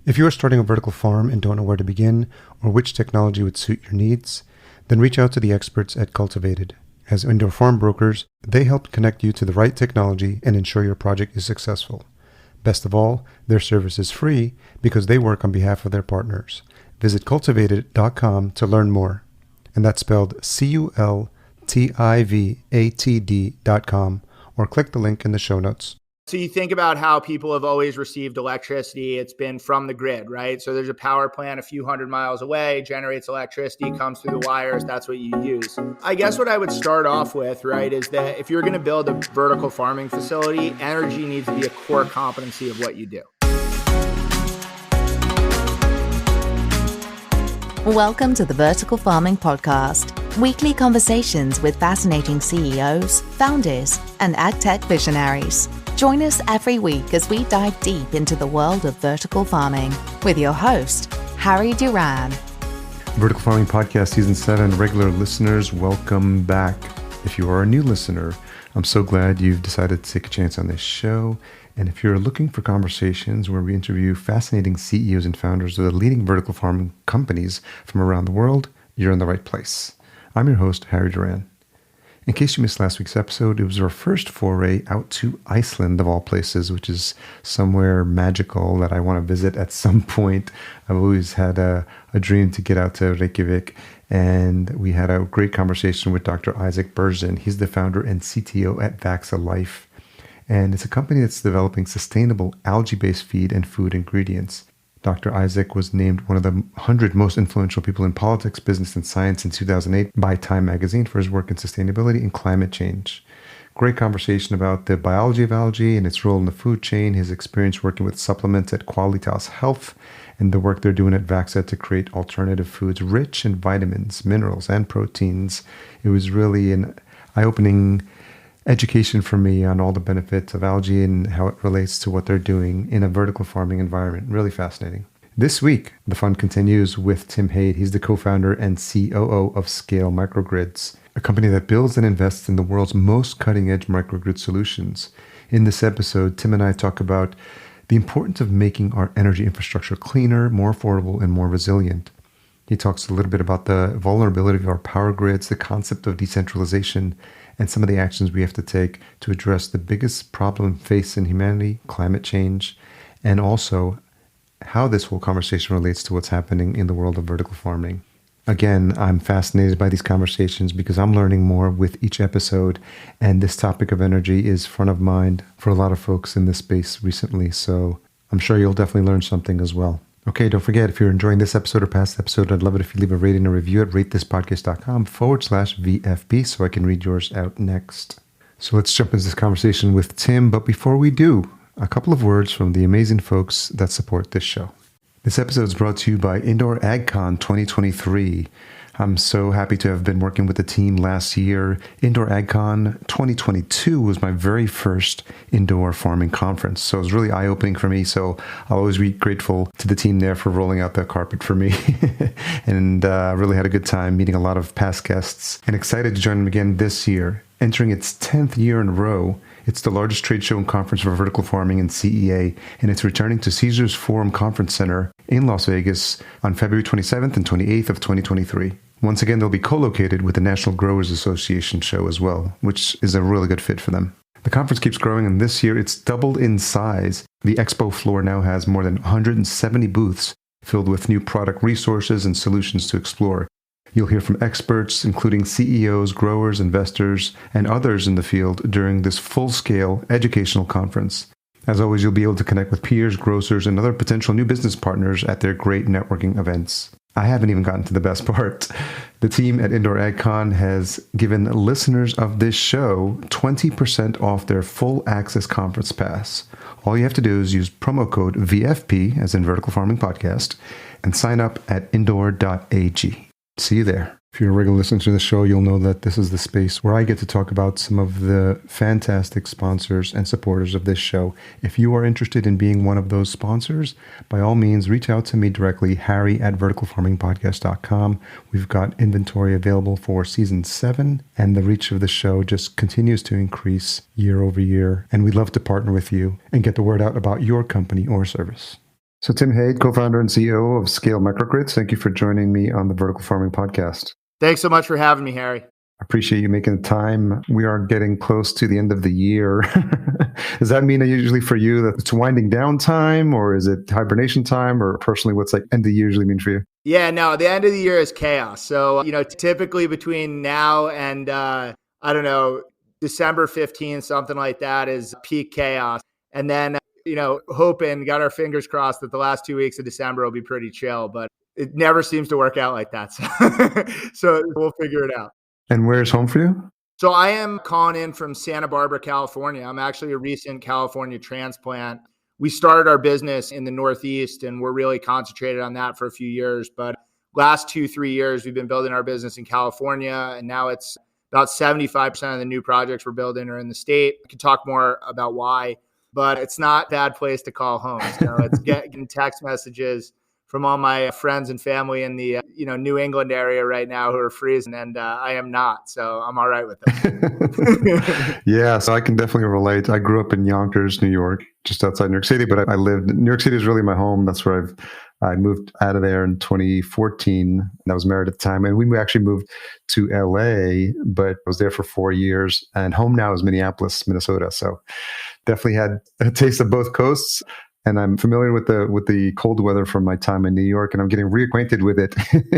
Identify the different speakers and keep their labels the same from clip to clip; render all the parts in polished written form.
Speaker 1: If you are starting a vertical farm and don't know where to begin or which technology would suit your needs, then reach out to the experts at Cultivated. As indoor farm brokers, they help connect you to the right technology and ensure your project is successful. Best of all, their service is free because they work on behalf of their partners. Visit cultivated.com to learn more. And that's spelled cultivatd.com, or click the link in the show notes.
Speaker 2: So you think about how people have always received electricity. It's been from the grid, right? So there's a power plant a few hundred miles away, generates electricity, comes through the wires. That's what you use. I guess what I would start off with, right, is that if you're going to build a vertical farming facility, energy needs to be a core competency of what you do.
Speaker 3: Welcome to the Vertical Farming Podcast. Weekly conversations with fascinating CEOs, founders, and agtech visionaries. Join us every week as we dive deep into the world of vertical farming with your host, Harry Duran.
Speaker 1: Vertical Farming Podcast Season 7 regular listeners, welcome back. If you are a new listener, I'm so glad you've decided to take a chance on this show. And if you're looking for conversations where we interview fascinating CEOs and founders of the leading vertical farming companies from around the world, you're in the right place. I'm your host, Harry Duran. In case you missed last week's episode, it was our first foray out to Iceland, of all places, which is somewhere magical that I want to visit at some point. I've always had a dream to get out to Reykjavik, and we had a great conversation with Dr. Isaac Berzin. He's the founder and CTO at Vaxa Life, and it's a company that's developing sustainable algae-based feed and food ingredients. Dr. Isaac was named one of the 100 most influential people in politics, business, and science in 2008 by Time magazine for his work in sustainability and climate change. Great conversation about the biology of algae and its role in the food chain, his experience working with supplements at Qualitas Health, and the work they're doing at Vaxa to create alternative foods rich in vitamins, minerals, and proteins. It was really an eye-opening education for me on all the benefits of algae and how it relates to what they're doing in a vertical farming environment. Really fascinating. This week, the fun continues with Tim Hade. He's the co-founder and COO of Scale Microgrids, a company that builds and invests in the world's most cutting-edge microgrid solutions. In this episode, Tim and I talk about the importance of making our energy infrastructure cleaner, more affordable, and more resilient. He talks a little bit about the vulnerability of our power grids, the concept of decentralization, and some of the actions we have to take to address the biggest problem facing humanity, climate change, and also how this whole conversation relates to what's happening in the world of vertical farming. Again, I'm fascinated by these conversations because I'm learning more with each episode, and this topic of energy is front of mind for a lot of folks in this space recently, so I'm sure you'll definitely learn something as well. Okay, don't forget, if you're enjoying this episode or past episode, I'd love it if you leave a rating or review at ratethispodcast.com/VFP so I can read yours out next. So let's jump into this conversation with Tim. But before we do, a couple of words from the amazing folks that support this show. This episode is brought to you by Indoor AgCon 2023. I'm so happy to have been working with the team last year. Indoor AgCon 2022 was my very first indoor farming conference. So it was really eye-opening for me. So I'll always be grateful to the team there for rolling out the carpet for me. And really had a good time meeting a lot of past guests and excited to join them again this year. Entering its 10th year in a row, it's the largest trade show and conference for vertical farming in CEA, and it's returning to Caesars Forum Conference Center in Las Vegas on February 27th and 28th of 2023. Once again, they'll be co-located with the National Growers Association show as well, which is a really good fit for them. The conference keeps growing, and this year it's doubled in size. The expo floor now has more than 170 booths filled with new product resources and solutions to explore. You'll hear from experts, including CEOs, growers, investors, and others in the field during this full-scale educational conference. As always, you'll be able to connect with peers, grocers, and other potential new business partners at their great networking events. I haven't even gotten to the best part. The team at Indoor AgCon has given listeners of this show 20% off their full access conference pass. All you have to do is use promo code VFP, as in Vertical Farming Podcast, and sign up at indoor.ag. See you there. If you're a regular listener to the show, you'll know that this is the space where I get to talk about some of the fantastic sponsors and supporters of this show. If you are interested in being one of those sponsors, by all means, reach out to me directly, harry@verticalfarmingpodcast.com. We've got inventory available for season 7, and the reach of the show just continues to increase year over year. And we'd love to partner with you and get the word out about your company or service. So Tim Hade, co-founder and CEO of Scale Microgrids, thank you for joining me on the Vertical Farming Podcast.
Speaker 2: Thanks so much for having me, Harry.
Speaker 1: I appreciate you making the time. We are getting close to the end of the year. Does that mean usually for you that it's winding down time, or is it hibernation time, or personally, what's like end of the year usually mean for you?
Speaker 2: Yeah, no, the end of the year is chaos. So, typically between now and, December 15th, something like that is peak chaos. And then, got our fingers crossed that the last 2 weeks of December will be pretty chill, but it never seems to work out like that. So we'll figure it out.
Speaker 1: And where's home for you?
Speaker 2: So I am calling in from Santa Barbara, California. I'm actually a recent California transplant. We started our business in the Northeast and we're really concentrated on that for a few years. But last 2-3 years, we've been building our business in California. And now it's about 75% of the new projects we're building are in the state. I can talk more about why, but it's not a bad place to call home. So it's getting text messages from all my friends and family in the New England area right now who are freezing, and I am not, so I'm all right with it.
Speaker 1: Yeah, so I can definitely relate. I grew up in Yonkers, New York, just outside New York City, but I lived. New York City is really my home. That's where I moved out of there in 2014. And I was married at the time, and we actually moved to LA, but I was there for 4 years. And home now is Minneapolis, Minnesota. So definitely had a taste of both coasts. And I'm familiar with the cold weather from my time in New York, and I'm getting reacquainted with it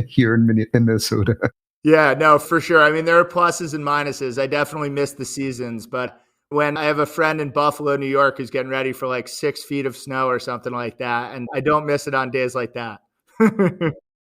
Speaker 1: here in Minnesota.
Speaker 2: Yeah, no, for sure. I mean, there are pluses and minuses. I definitely miss the seasons, but when I have a friend in Buffalo, New York, who's getting ready for like 6 feet of snow or something like that, and I don't miss it on days like that.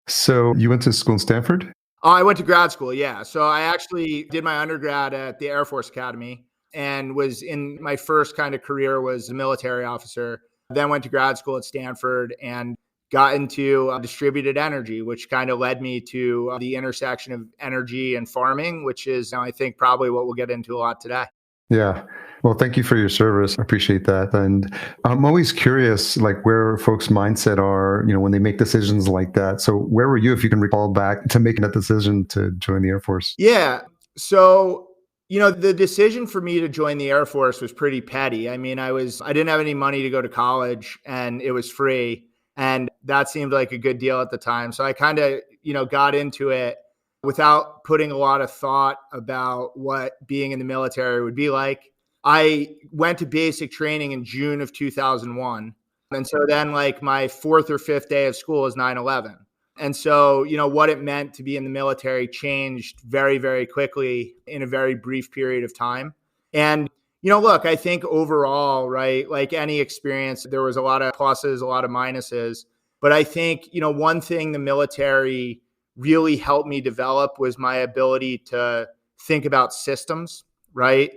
Speaker 1: So you went to school in Stanford?
Speaker 2: Oh, I went to grad school, yeah. So I actually did my undergrad at the Air Force Academy and was in my first kind of career was a military officer. Then went to grad school at Stanford and got into distributed energy, which kind of led me to the intersection of energy and farming, which is, I think, probably what we'll get into a lot today.
Speaker 1: Yeah. Well, thank you for your service. I appreciate that. And I'm always curious, like where folks' mindset are, when they make decisions like that. So where were you, if you can recall back to making that decision to join the Air Force?
Speaker 2: Yeah. So the decision for me to join the Air Force was pretty petty. I mean, I didn't have any money to go to college and it was free. And that seemed like a good deal at the time. So I kind of, got into it without putting a lot of thought about what being in the military would be like. I went to basic training in June of 2001. And so then like my 4th or 5th day of school is 9/11. And so, what it meant to be in the military changed very, very quickly in a very brief period of time. And, look, I think overall, right, like any experience, there was a lot of pluses, a lot of minuses. But I think, one thing the military really helped me develop was my ability to think about systems, right?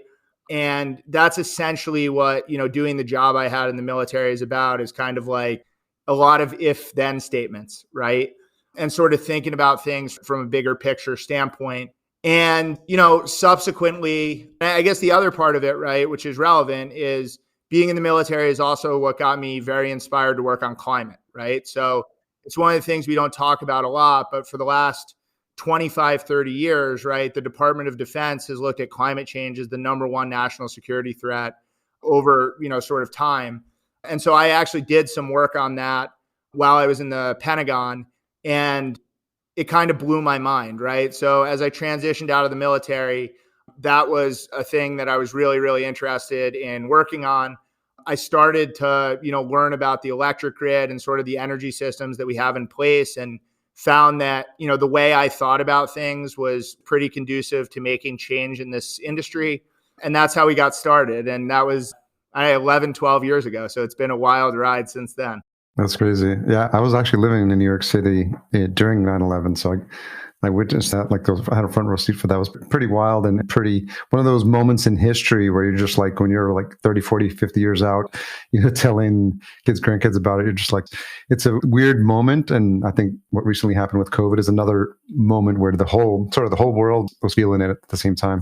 Speaker 2: And that's essentially what, doing the job I had in the military is about, is kind of like a lot of if-then statements, right? And sort of thinking about things from a bigger picture standpoint. And, subsequently, I guess the other part of it, right, which is relevant, is being in the military is also what got me very inspired to work on climate, right? So it's one of the things we don't talk about a lot, but for the last 25, 30 years, right, the Department of Defense has looked at climate change as the number one national security threat over, sort of time. And so I actually did some work on that while I was in the Pentagon. And it kind of blew my mind, right? So as I transitioned out of the military, that was a thing that I was really, really interested in working on. I started to, learn about the electric grid and sort of the energy systems that we have in place, and found that, the way I thought about things was pretty conducive to making change in this industry. And that's how we got started. And that was 11, 12 years ago. So it's been a wild ride since then.
Speaker 1: That's crazy. Yeah, I was actually living in New York City during 9/11, so I witnessed that. Like, I had a front row seat for that. It was pretty wild and pretty one of those moments in history where you're just like, when you're like 30, 40, 50 years out, telling kids, grandkids about it, you're just like, it's a weird moment. And I think what recently happened with COVID is another moment where the whole world was feeling it at the same time.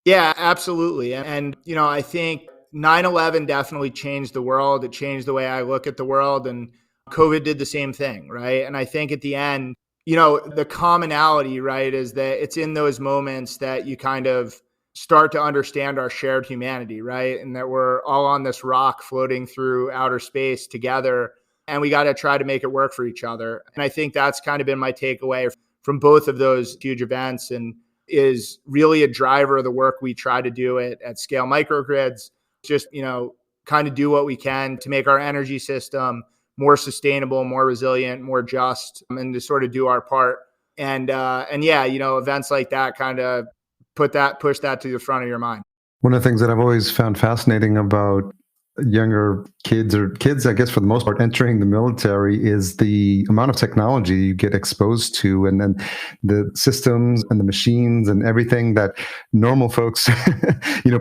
Speaker 2: Yeah, absolutely. And I think 9/11 definitely changed the world. It changed the way I look at the world, and COVID did the same thing, right? And I think at the end, the commonality, right, is that it's in those moments that you kind of start to understand our shared humanity, right? And that we're all on this rock floating through outer space together. and we got to try to make it work for each other. And I think that's kind of been my takeaway from both of those huge events, and is really a driver of the work we try to do at Scale Microgrids. Just, kind of do what we can to make our energy system more sustainable, more resilient, more just, and to sort of do our part. And yeah, events like that kind of push that to the front of your mind.
Speaker 1: One of the things that I've always found fascinating about younger kids, or kids, I guess, for the most part, entering the military, is the amount of technology you get exposed to, and then the systems and the machines and everything that normal folks,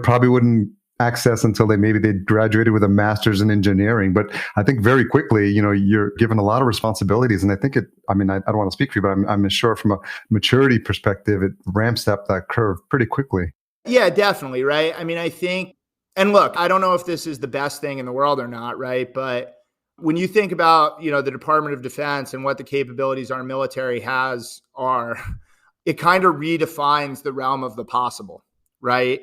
Speaker 1: probably wouldn't access until they'd graduated with a master's in engineering. But I think very quickly, you're given a lot of responsibilities. And I think I don't want to speak for you, but I'm sure from a maturity perspective, it ramps up that curve pretty quickly.
Speaker 2: Yeah, definitely. Right. I think, and look, I don't know if this is the best thing in the world or not, right? But when you think about, the Department of Defense and what the capabilities our military are, it kind of redefines the realm of the possible, right?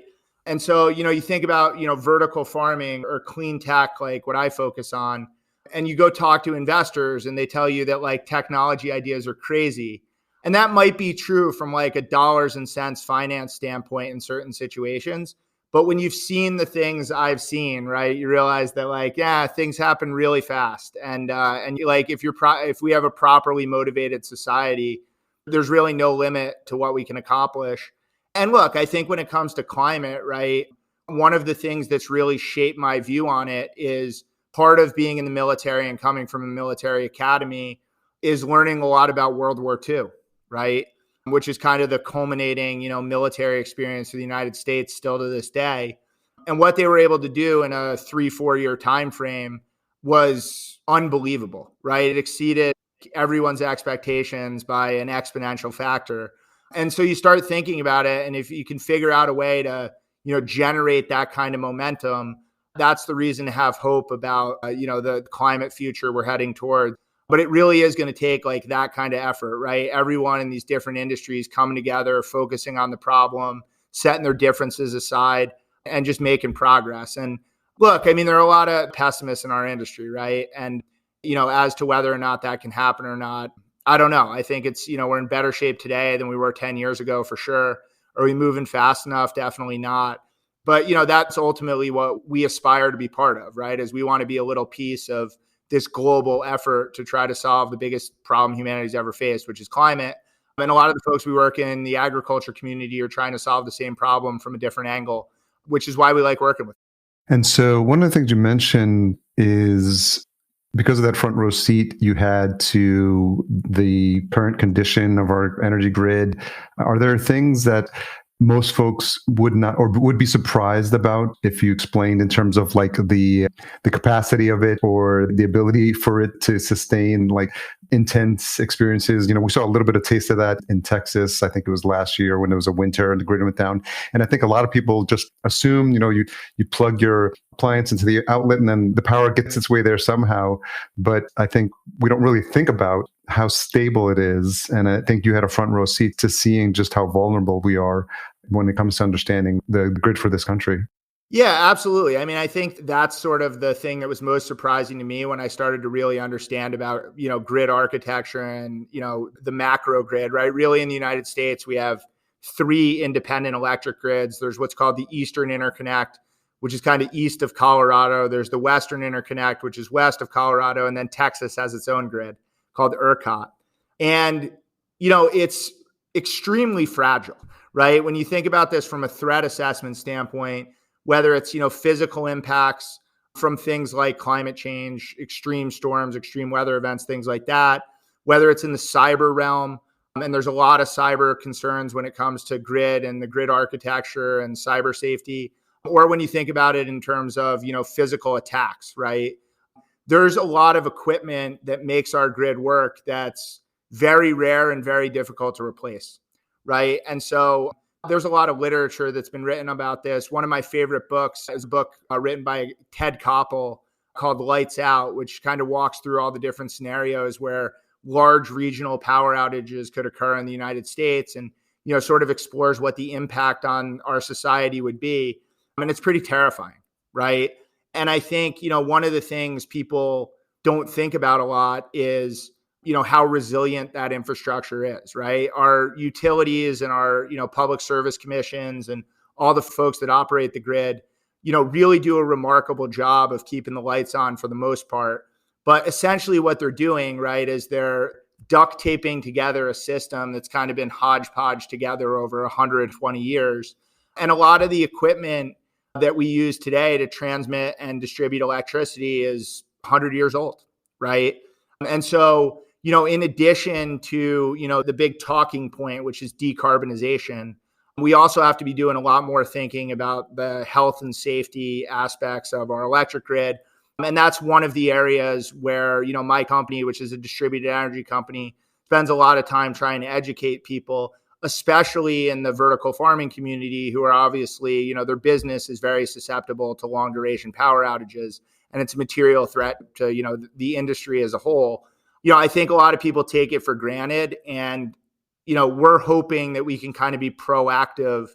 Speaker 2: And so, you think about, vertical farming or clean tech, like what I focus on, and you go talk to investors and they tell you that like technology ideas are crazy. And that might be true from like a dollars and cents finance standpoint in certain situations. But when you've seen the things I've seen, right, you realize that like, yeah, things happen really fast. And like, if we have a properly motivated society, there's really no limit to what we can accomplish. And look, I think when it comes to climate, right, one of the things that's really shaped my view on it is part of being in the military and coming from a military academy is learning a lot about World War II, right, which is kind of the culminating, military experience for the United States still to this day. And what they were able to do in a 3-4 year time frame was unbelievable, right? It exceeded everyone's expectations by an exponential factor. And so you start thinking about it, and if you can figure out a way to, generate that kind of momentum, that's the reason to have hope about, the climate future we're heading toward. But it really is going to take like that kind of effort, right? Everyone in these different industries coming together, focusing on the problem, setting their differences aside, and just making progress. And look, there are a lot of pessimists in our industry, right? And, as to whether or not that can happen or not, I don't know. I think it's, we're in better shape today than we were 10 years ago for sure. Are we moving fast enough? Definitely not. But, that's ultimately what we aspire to be part of, right? Is we want to be a little piece of this global effort to try to solve the biggest problem humanity's ever faced, which is climate. And a lot of the folks we work in the agriculture community are trying to solve the same problem from a different angle, which is why we like working with them.
Speaker 1: And so one of the things you mentioned is, because of that front row seat you had to the current condition of our energy grid, are there things that most folks would not, or would be surprised about if you explained in terms of like the capacity of it, or the ability for it to sustain like intense experiences? We saw a little bit of taste of that in Texas. I think it was last year when it was a winter and the grid went down. And I think a lot of people just assume, you plug your appliance into the outlet and then the power gets its way there somehow. But I think we don't really think about how stable it is. And I think you had a front row seat to seeing just how vulnerable we are when it comes to understanding the grid for this country.
Speaker 2: Yeah, absolutely. I think that's sort of the thing that was most surprising to me when I started to really understand about, grid architecture and, the macro grid, right? Really in the United States, we have 3 independent electric grids. There's what's called the Eastern Interconnect, which is kind of east of Colorado. There's the Western Interconnect, which is west of Colorado. And then Texas has its own grid called ERCOT. And, it's extremely fragile, right? When you think about this from a threat assessment standpoint, whether it's, physical impacts from things like climate change, extreme storms, extreme weather events, things like that, whether it's in the cyber realm, and there's a lot of cyber concerns when it comes to grid and the grid architecture and cyber safety, or when you think about it in terms of, physical attacks, right? There's a lot of equipment that makes our grid work that's very rare and very difficult to replace, right? And so there's a lot of literature that's been written about this. One of my favorite books is a book written by Ted Koppel called Lights Out, which kind of walks through all the different scenarios where large regional power outages could occur in the United States, and, sort of explores what the impact on our society would be. And it's pretty terrifying, right? And I think, one of the things people don't think about a lot is, how resilient that infrastructure is, right? Our utilities and our, public service commissions and all the folks that operate the grid, really do a remarkable job of keeping the lights on for the most part. But essentially what they're doing, right, is they're duct taping together a system that's kind of been hodgepodge together over 120 years. And a lot of the equipment that we use today to transmit and distribute electricity is 100 years old, right? And so, in addition to, the big talking point, which is decarbonization, we also have to be doing a lot more thinking about the health and safety aspects of our electric grid. And that's one of the areas where, my company, which is a distributed energy company, spends a lot of time trying to educate people, especially in the vertical farming community, who are obviously, their business is very susceptible to long duration power outages. And it's a material threat to, the industry as a whole. I think a lot of people take it for granted. And, we're hoping that we can kind of be proactive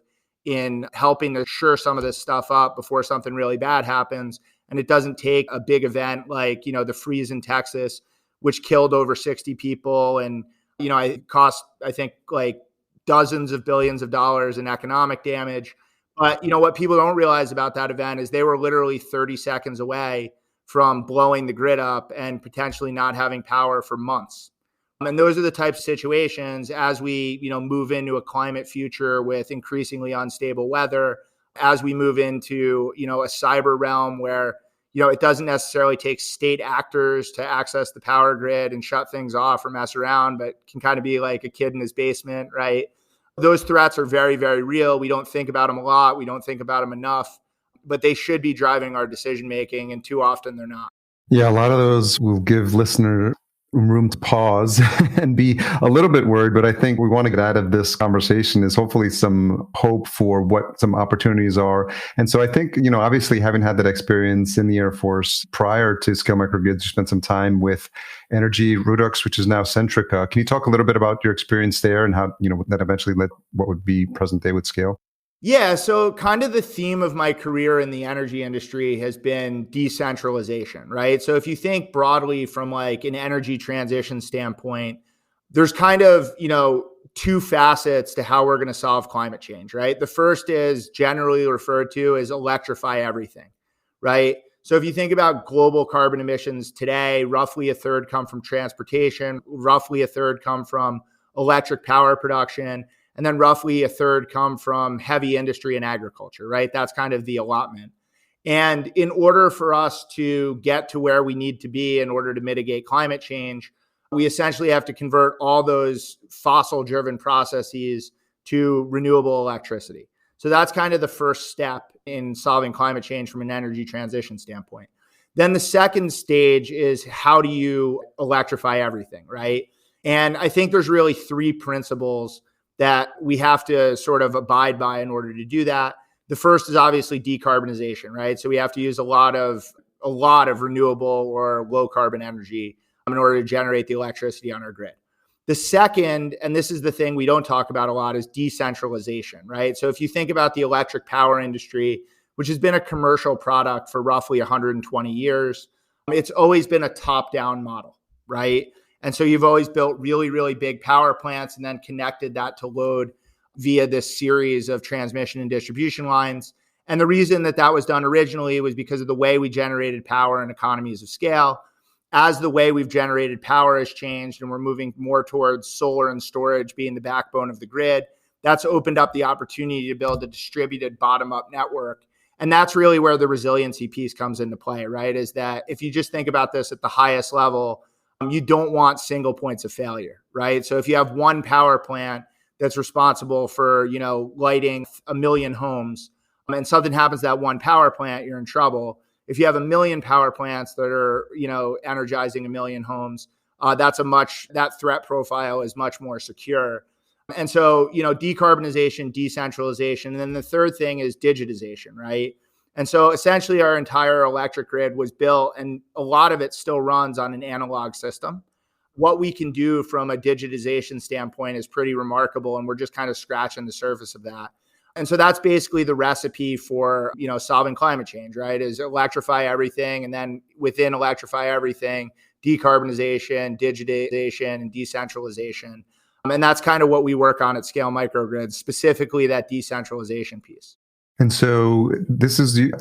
Speaker 2: in helping to shore some of this stuff up before something really bad happens. And it doesn't take a big event like, the freeze in Texas, which killed over 60 people. And, it cost, I think, like dozens of billions of dollars in economic damage. But, what people don't realize about that event is they were literally 30 seconds away from blowing the grid up and potentially not having power for months. And those are the types of situations as we, move into a climate future with increasingly unstable weather, as we move into, a cyber realm where, it doesn't necessarily take state actors to access the power grid and shut things off or mess around, but can kind of be like a kid in his basement, right? Those threats are very, very real. We don't think about them a lot. We don't think about them enough, but they should be driving our decision making, and too often they're not.
Speaker 1: Yeah, a lot of those will give listener room to pause and be a little bit worried. But I think we want to get out of this conversation is hopefully some hope for what some opportunities are. And so I think, obviously having had that experience in the Air Force prior to Scale Microgrids, you spent some time with Energy Redux, which is now Centrica. Can you talk a little bit about your experience there and how, that eventually led what would be present day with Scale?
Speaker 2: Yeah, so kind of the theme of my career in the energy industry has been decentralization, right? So if you think broadly from like an energy transition standpoint, there's kind of, two facets to how we're going to solve climate change, right? The first is generally referred to as electrify everything, right? So if you think about global carbon emissions today, roughly a third come from transportation, roughly a third come from electric power production, and then roughly a third come from heavy industry and agriculture, right? That's kind of the allotment. And in order for us to get to where we need to be in order to mitigate climate change, we essentially have to convert all those fossil-driven processes to renewable electricity. So that's kind of the first step in solving climate change from an energy transition standpoint. Then the second stage is how do you electrify everything, right? And I think there's really three principles that we have to sort of abide by in order to do that. The first is obviously decarbonization, right? So we have to use a lot of renewable or low carbon energy in order to generate the electricity on our grid. The second, and this is the thing we don't talk about a lot, is decentralization, right? So if you think about the electric power industry, which has been a commercial product for roughly 120 years, it's always been a top-down model, right? And so you've always built really, really big power plants and then connected that to load via this series of transmission and distribution lines. And the reason that was done originally was because of the way we generated power and economies of scale. As the way we've generated power has changed and we're moving more towards solar and storage being the backbone of the grid, that's opened up the opportunity to build a distributed bottom-up network. And that's really where the resiliency piece comes into play, right? Is that if you just think about this at the highest level, you don't want single points of failure, right? So if you have one power plant that's responsible for, lighting 1 million homes, and something happens to that one power plant, you're in trouble. If you have 1 million power plants that are, energizing 1 million homes, that threat profile is much more secure. And so, decarbonization, decentralization, and then the third thing is digitization, right? And so essentially our entire electric grid was built, and a lot of it still runs on an analog system. What we can do from a digitization standpoint is pretty remarkable, and we're just kind of scratching the surface of that. And so that's basically the recipe for, solving climate change, right? Is electrify everything. And then within electrify everything, decarbonization, digitization, and decentralization. And that's kind of what we work on at Scale Microgrids, specifically that decentralization piece.
Speaker 1: And so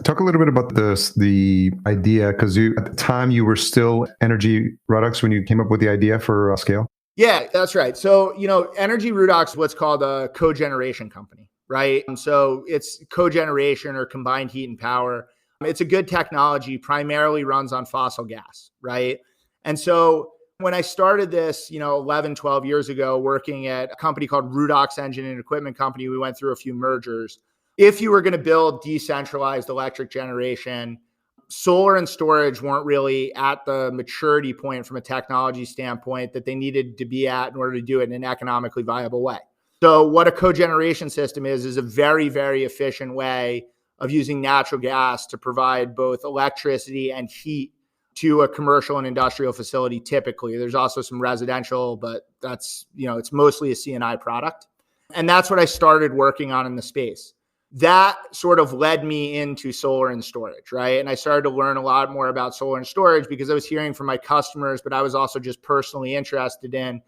Speaker 1: talk a little bit about the idea, because at the time you were still Energy Redox when you came up with the idea for Scale.
Speaker 2: Yeah, that's right. So, Energy Redox is what's called a cogeneration company, right? And so it's cogeneration or combined heat and power. It's a good technology, primarily runs on fossil gas, right? And so when I started this, 11, 12 years ago, working at a company called Redox Engine and Equipment Company, we went through a few mergers. If you were going to build decentralized electric generation, solar and storage weren't really at the maturity point from a technology standpoint that they needed to be at in order to do it in an economically viable way. So what a cogeneration system is a very, very efficient way of using natural gas to provide both electricity and heat to a commercial and industrial facility. Typically, there's also some residential, but that's, it's mostly a C&I product. And that's what I started working on in the space. That sort of led me into solar and storage, right? And I started to learn a lot more about solar and storage because I was hearing from my customers, but I was also just personally interested in,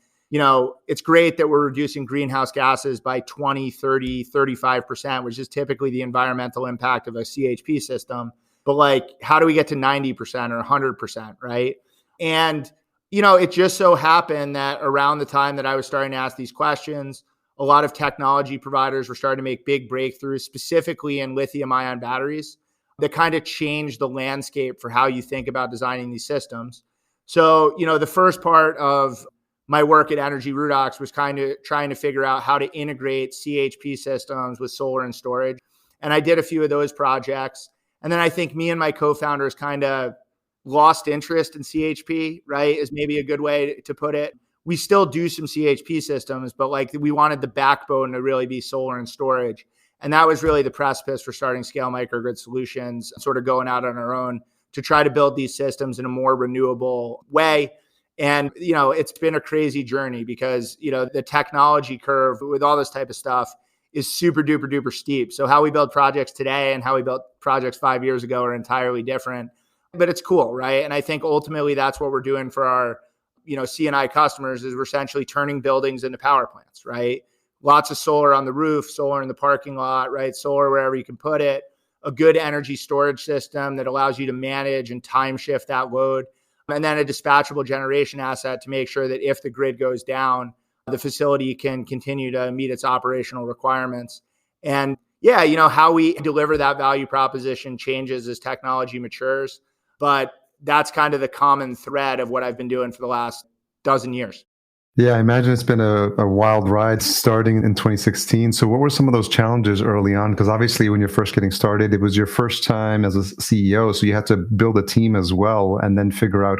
Speaker 2: it's great that we're reducing greenhouse gases by 20, 30, 35%, which is typically the environmental impact of a CHP system. But how do we get to 90% or 100%, right? And, it just so happened that around the time that I was starting to ask these questions, a lot of technology providers were starting to make big breakthroughs, specifically in lithium-ion batteries, that kind of changed the landscape for how you think about designing these systems. So, the first part of my work at Energy Redox was kind of trying to figure out how to integrate CHP systems with solar and storage. And I did a few of those projects. And then I think me and my co-founders kind of lost interest in CHP, right, is maybe a good way to put it. We still do some CHP systems, but we wanted the backbone to really be solar and storage. And that was really the precipice for starting Scale Microgrid Solutions, sort of going out on our own to try to build these systems in a more renewable way. And, it's been a crazy journey because, the technology curve with all this type of stuff is super duper duper steep. So how we build projects today and how we built projects 5 years ago are entirely different, but it's cool, right? And I think ultimately that's what we're doing for our C&I customers is we're essentially turning buildings into power plants, right? Lots of solar on the roof, solar in the parking lot, right? Solar wherever you can put it, a good energy storage system that allows you to manage and time shift that load, and then a dispatchable generation asset to make sure that if the grid goes down, the facility can continue to meet its operational requirements. And how we deliver that value proposition changes as technology matures, but that's kind of the common thread of what I've been doing for the last dozen years.
Speaker 1: Yeah, I imagine it's been a wild ride starting in 2016. So what were some of those challenges early on? Because obviously when you're first getting started, it was your first time as a CEO. So you had to build a team as well and then figure out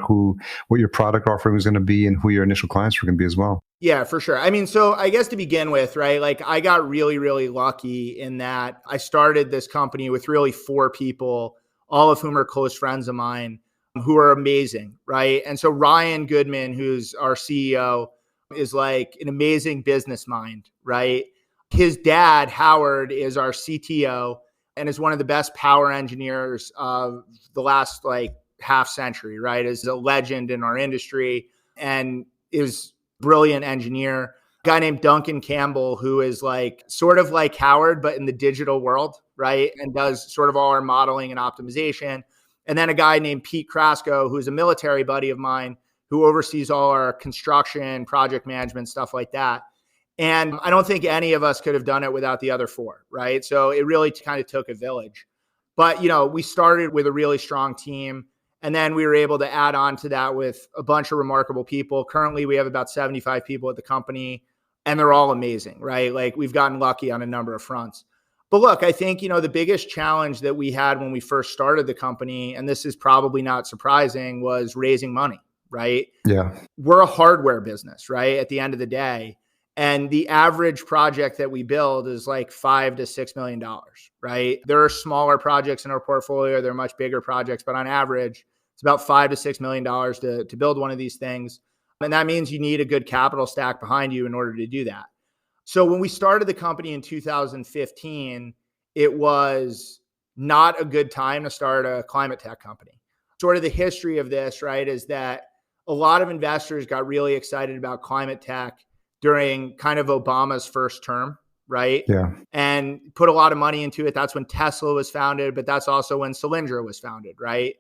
Speaker 1: what your product offering was going to be and who your initial clients were going to be as well.
Speaker 2: Yeah, for sure. I mean, so I guess to begin with, right, I got really, really lucky in that I started this company with really 4 people, all of whom are close friends of mine, who are amazing, right? And so Ryan Goodman, who's our CEO, is an amazing business mind, right? His dad, Howard, is our CTO and is one of the best power engineers of the last half century, right? Is a legend in our industry and is a brilliant engineer. A guy named Duncan Campbell, who is sort of like Howard, but in the digital world, right? And does sort of all our modeling and optimization. And then a guy named Pete Krasko, who's a military buddy of mine, who oversees all our construction, project management, stuff like that. And I don't think any of us could have done it without the other 4, right? So it really kind of took a village. But, we started with a really strong team, and then we were able to add on to that with a bunch of remarkable people. Currently, we have about 75 people at the company, and they're all amazing, right? We've gotten lucky on a number of fronts. But look, I think, the biggest challenge that we had when we first started the company, and this is probably not surprising, was raising money, right?
Speaker 1: Yeah.
Speaker 2: We're a hardware business, right? At the end of the day. And the average project that we build is $5 to $6 million, right? There are smaller projects in our portfolio. There are much bigger projects, but on average, it's about $5 to $6 million to build one of these things. And that means you need a good capital stack behind you in order to do that. So when we started the company in 2015, it was not a good time to start a climate tech company. Sort of the history of this, right, is that a lot of investors got really excited about climate tech during kind of Obama's first term, right?
Speaker 1: Yeah.
Speaker 2: And put a lot of money into it. That's when Tesla was founded, but that's also when Solyndra was founded, right?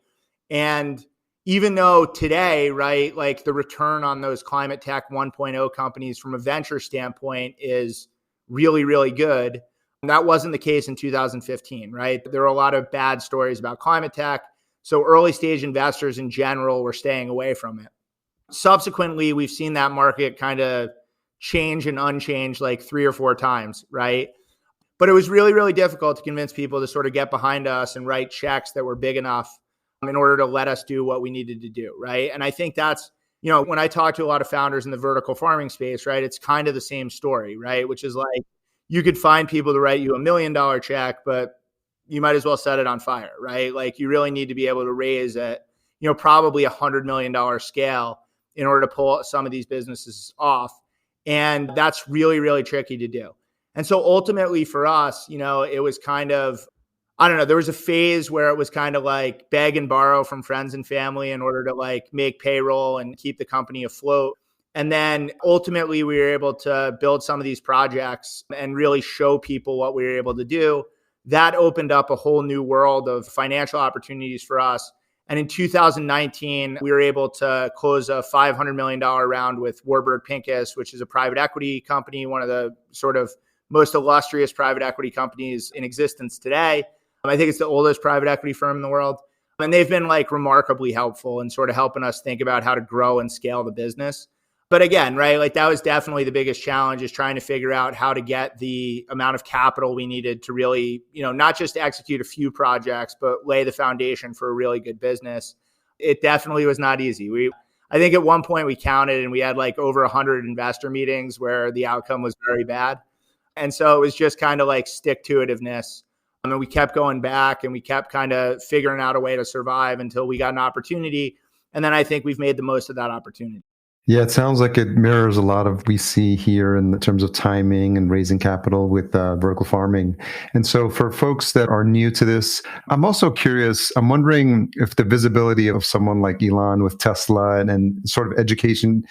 Speaker 2: And even though today, right, like the return on those climate tech 1.0 companies from a venture standpoint is really, really good, that wasn't the case in 2015, right? There were a lot of bad stories about climate tech. So early stage investors in general were staying away from it. Subsequently, we've seen that market kind of change and unchanged like 3 or 4 times, right? But it was really, really difficult to convince people to sort of get behind us and write checks that were big enough in order to let us do what we needed to do, right? And I think that's, when I talk to a lot of founders in the vertical farming space, right, it's kind of the same story, right? Which is like, you could find people to write you $1 million check, but you might as well set it on fire, right? Like you really need to be able to raise at, probably $100 million scale in order to pull some of these businesses off. And that's really, really tricky to do. And so ultimately for us, it was kind of, I don't know, there was a phase where it was kind of like beg and borrow from friends and family in order to like make payroll and keep the company afloat. And then ultimately we were able to build some of these projects and really show people what we were able to do. That opened up a whole new world of financial opportunities for us. And in 2019, we were able to close a $500 million round with Warburg Pincus, which is a private equity company, one of the sort of most illustrious private equity companies in existence today. I think it's the oldest private equity firm in the world. And they've been like remarkably helpful in sort of helping us think about how to grow and scale the business. But again, right, like that was definitely the biggest challenge, is trying to figure out how to get the amount of capital we needed to really, not just execute a few projects, but lay the foundation for a really good business. It definitely was not easy. I think at one point we counted and we had like over 100 investor meetings where the outcome was very bad. And so it was just kind of like stick-to-itiveness. And we kept going back and we kept kind of figuring out a way to survive until we got an opportunity. And then I think we've made the most of that opportunity.
Speaker 1: Yeah, it sounds like it mirrors a lot of we see here in terms of timing and raising capital with vertical farming. And so for folks that are new to this, I'm also curious, I'm wondering if the visibility of someone like Elon with Tesla and sort of educating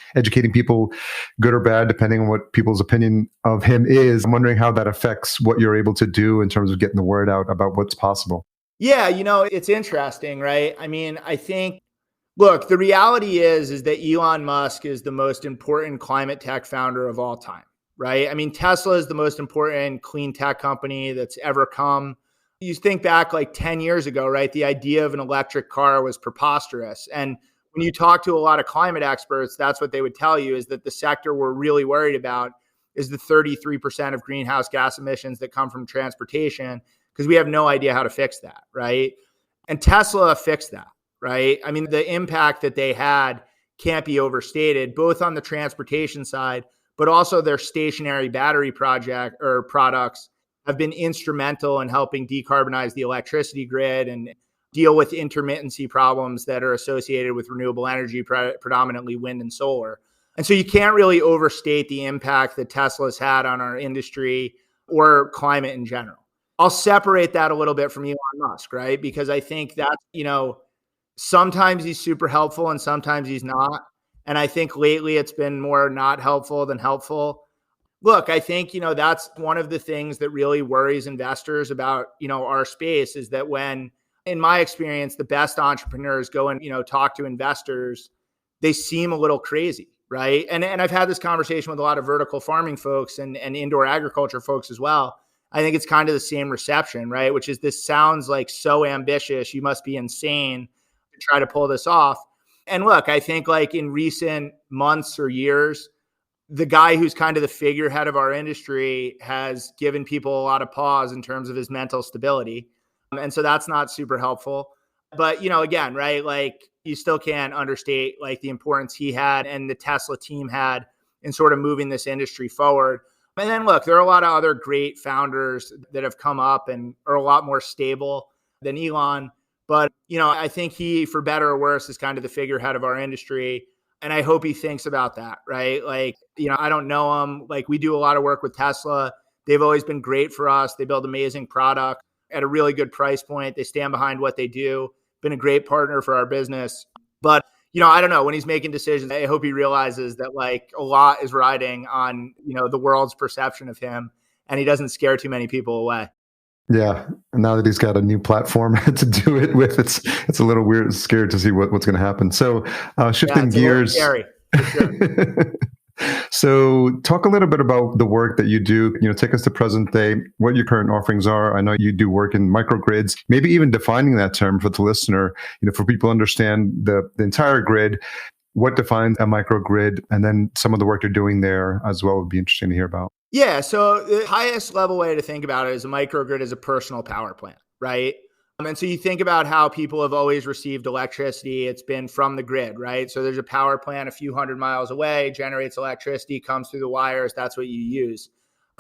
Speaker 1: people, good or bad, depending on what people's opinion of him is, I'm wondering how that affects what you're able to do in terms of getting the word out about what's possible.
Speaker 2: Yeah, it's interesting, right? I mean, I think, look, the reality is that Elon Musk is the most important climate tech founder of all time, right? I mean, Tesla is the most important clean tech company that's ever come. You think back like 10 years ago, right? The idea of an electric car was preposterous. And when you talk to a lot of climate experts, that's what they would tell you, is that the sector we're really worried about is the 33% of greenhouse gas emissions that come from transportation, because we have no idea how to fix that, right? And Tesla fixed that. Right? I mean, the impact that they had can't be overstated, both on the transportation side, but also their stationary battery project or products have been instrumental in helping decarbonize the electricity grid and deal with intermittency problems that are associated with renewable energy, predominantly wind and solar. And so you can't really overstate the impact that Tesla's had on our industry or climate in general. I'll separate that a little bit from Elon Musk, right? Because I think that's, sometimes he's super helpful and sometimes he's not. And I think lately it's been more not helpful than helpful. Look, I think, that's one of the things that really worries investors about, our space, is that when, in my experience, the best entrepreneurs go and, talk to investors, they seem a little crazy, right? And I've had this conversation with a lot of vertical farming folks and indoor agriculture folks as well. I think it's kind of the same reception, right? Which is, this sounds like so ambitious. You must be insane try to pull this off. And look, I think like in recent months or years, the guy who's kind of the figurehead of our industry has given people a lot of pause in terms of his mental stability. And so that's not super helpful. But, again, right, like you still can't understate like the importance he had and the Tesla team had in sort of moving this industry forward. And then look, there are a lot of other great founders that have come up and are a lot more stable than Elon. But, I think he, for better or worse, is kind of the figurehead of our industry. And I hope he thinks about that, right? Like, I don't know him. Like, we do a lot of work with Tesla. They've always been great for us. They build amazing product at a really good price point. They stand behind what they do. Been a great partner for our business. But, I don't know, when he's making decisions, I hope he realizes that like a lot is riding on, the world's perception of him, and he doesn't scare too many people away.
Speaker 1: Yeah. And now that he's got a new platform to do it with, it's a little weird, scared to see what's going to happen. So shifting gears.
Speaker 2: Scary, for sure.
Speaker 1: So talk a little bit about the work that you do, take us to present day, what your current offerings are. I know you do work in microgrids, maybe even defining that term for the listener, for people to understand the entire grid, what defines a microgrid, and then some of the work you're doing there as well would be interesting to hear about.
Speaker 2: Yeah. So the highest level way to think about it is a microgrid is a personal power plant, right? And so you think about how people have always received electricity. It's been from the grid, right? So there's a power plant a few hundred miles away, generates electricity, comes through the wires. That's what you use.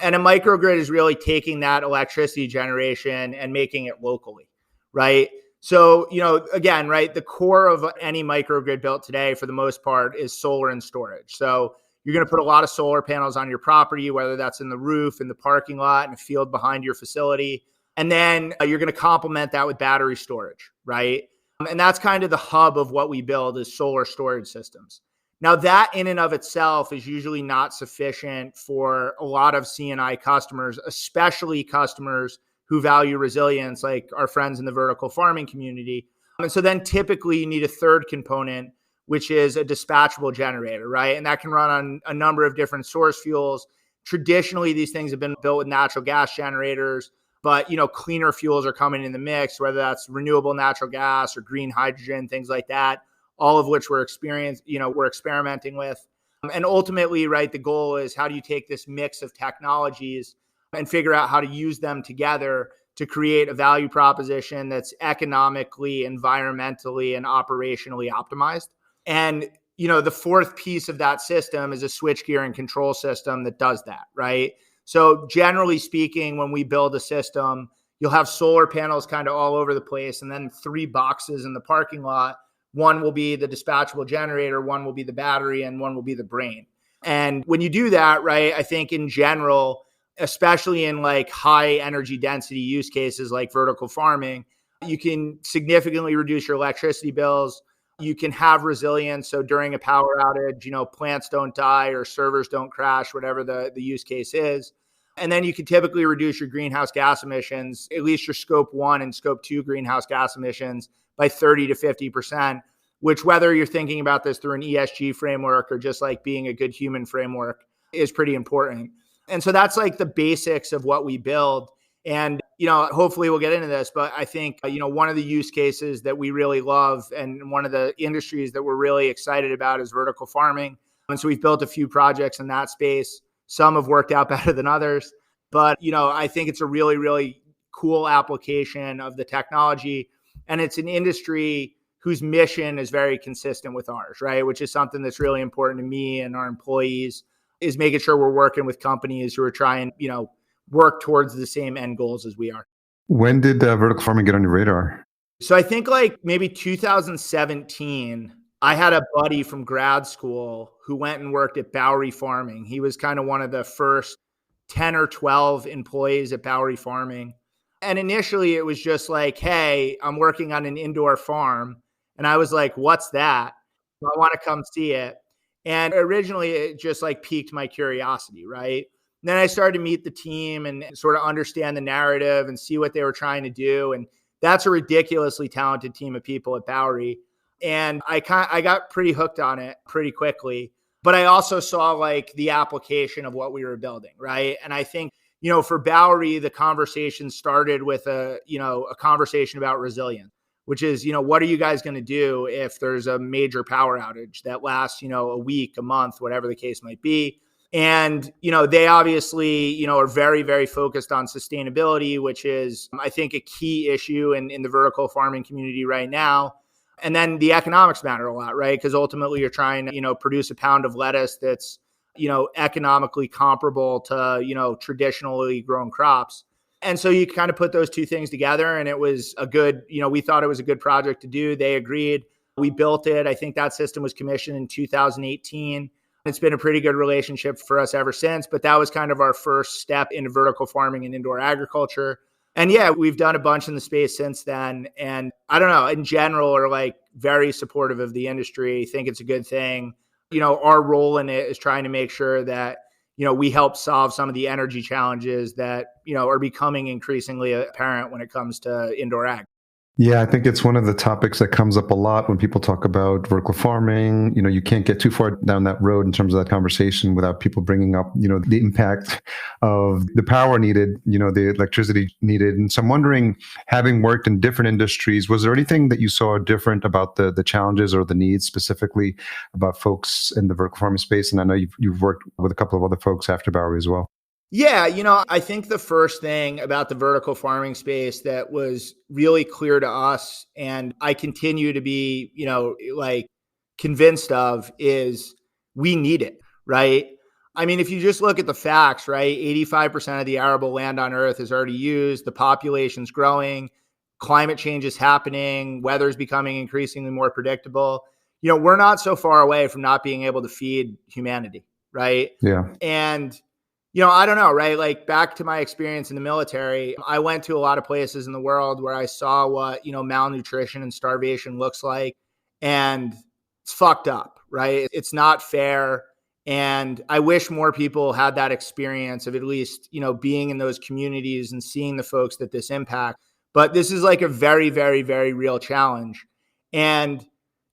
Speaker 2: And a microgrid is really taking that electricity generation and making it locally, right? So, again, right, the core of any microgrid built today, for the most part, is solar and storage. So you're going to put a lot of solar panels on your property, whether that's in the roof, in the parking lot, in a field behind your facility. And then you're going to complement that with battery storage, right? And that's kind of the hub of what we build is solar storage systems. Now, that in and of itself is usually not sufficient for a lot of C&I customers, especially customers who value resilience, like our friends in the vertical farming community. And so then typically you need a third component, which is a dispatchable generator, right? And that can run on a number of different source fuels. Traditionally, these things have been built with natural gas generators, but cleaner fuels are coming in the mix, whether that's renewable natural gas or green hydrogen, things like that, all of which we're experimenting with. And ultimately, right, the goal is how do you take this mix of technologies and figure out how to use them together to create a value proposition that's economically, environmentally, and operationally optimized. And the fourth piece of that system is a switchgear and control system that does that, right? So generally speaking, when we build a system, you'll have solar panels kind of all over the place, and then 3 boxes in the parking lot. One will be the dispatchable generator, one will be the battery, and one will be the brain. And when you do that, right, I think in general, especially in like high energy density use cases like vertical farming, you can significantly reduce your electricity bills. You can have resilience. So during a power outage, plants don't die or servers don't crash, whatever the use case is. And then you can typically reduce your greenhouse gas emissions, at least your scope 1 and scope 2 greenhouse gas emissions, by 30 to 50%, which, whether you're thinking about this through an ESG framework or just like being a good human framework, is pretty important. And so that's like the basics of what we build. And, hopefully we'll get into this, but I think, one of the use cases that we really love and one of the industries that we're really excited about is vertical farming. And so we've built a few projects in that space. Some have worked out better than others, but, I think it's a really, really cool application of the technology. And it's an industry whose mission is very consistent with ours, right? Which is something that's really important to me and our employees, is making sure we're working with companies who are trying, work towards the same end goals as we are.
Speaker 1: When did vertical farming get on your radar?
Speaker 2: So I think like maybe 2017, I had a buddy from grad school who went and worked at Bowery Farming. He was kind of one of the first 10 or 12 employees at Bowery Farming. And initially it was just like, hey, I'm working on an indoor farm. And I was like, what's that? I want to come see it. And originally it just like piqued my curiosity, right? And then I started to meet the team and sort of understand the narrative and see what they were trying to do. And that's a ridiculously talented team of people at Bowery. And I got pretty hooked on it pretty quickly. But I also saw like the application of what we were building, right? And I think, for Bowery, the conversation started with a conversation about resilience, which is, what are you guys going to do if there's a major power outage that lasts, a week, a month, whatever the case might be. And, they obviously, are very, very focused on sustainability, which is, I think, a key issue in the vertical farming community right now. And then the economics matter a lot, right? Because ultimately you're trying to, produce a pound of lettuce that's, economically comparable to, traditionally grown crops. And so you kind of put those two things together, and it was a good, we thought it was a good project to do. They agreed. We built it. I think that system was commissioned in 2018. It's been a pretty good relationship for us ever since, but that was kind of our first step into vertical farming and indoor agriculture. And yeah, we've done a bunch in the space since then. And I don't know, in general, are like very supportive of the industry, think it's a good thing. Our role in it is trying to make sure that, we help solve some of the energy challenges that, are becoming increasingly apparent when it comes to indoor ag.
Speaker 1: Yeah, I think it's one of the topics that comes up a lot when people talk about vertical farming. You can't get too far down that road in terms of that conversation without people bringing up, the impact of the power needed, the electricity needed. And so I'm wondering, having worked in different industries, was there anything that you saw different about the challenges or the needs specifically about folks in the vertical farming space? And I know you've worked with a couple of other folks after Bowery as well.
Speaker 2: Yeah, I think the first thing about the vertical farming space that was really clear to us, and I continue to be, convinced of, is we need it, right? I mean, if you just look at the facts, right? 85% of the arable land on Earth is already used. The population's growing. Climate change is happening. Weather's becoming increasingly more predictable. We're not so far away from not being able to feed humanity, right?
Speaker 1: Yeah.
Speaker 2: And I don't know, right? Like back to my experience in the military, I went to a lot of places in the world where I saw what, malnutrition and starvation looks like. And it's fucked up, right? It's not fair. And I wish more people had that experience of at least, being in those communities and seeing the folks that this impact. But this is like a very, very, very real challenge. And,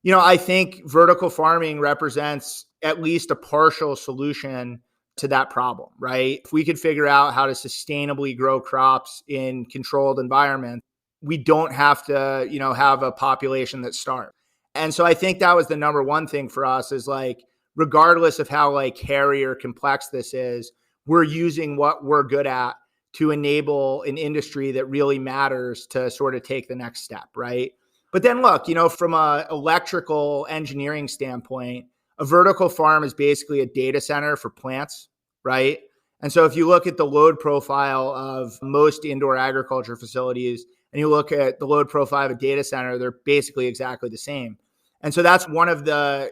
Speaker 2: I think vertical farming represents at least a partial solution to that problem, right? If we could figure out how to sustainably grow crops in controlled environments, we don't have to, have a population that starves. And so I think that was the number one thing for us, is like, regardless of how like hairy or complex this is, we're using what we're good at to enable an industry that really matters to sort of take the next step, right? But then look, from an electrical engineering standpoint, a vertical farm is basically a data center for plants, right? And so if you look at the load profile of most indoor agriculture facilities and you look at the load profile of a data center, they're basically exactly the same. And so that's one of the,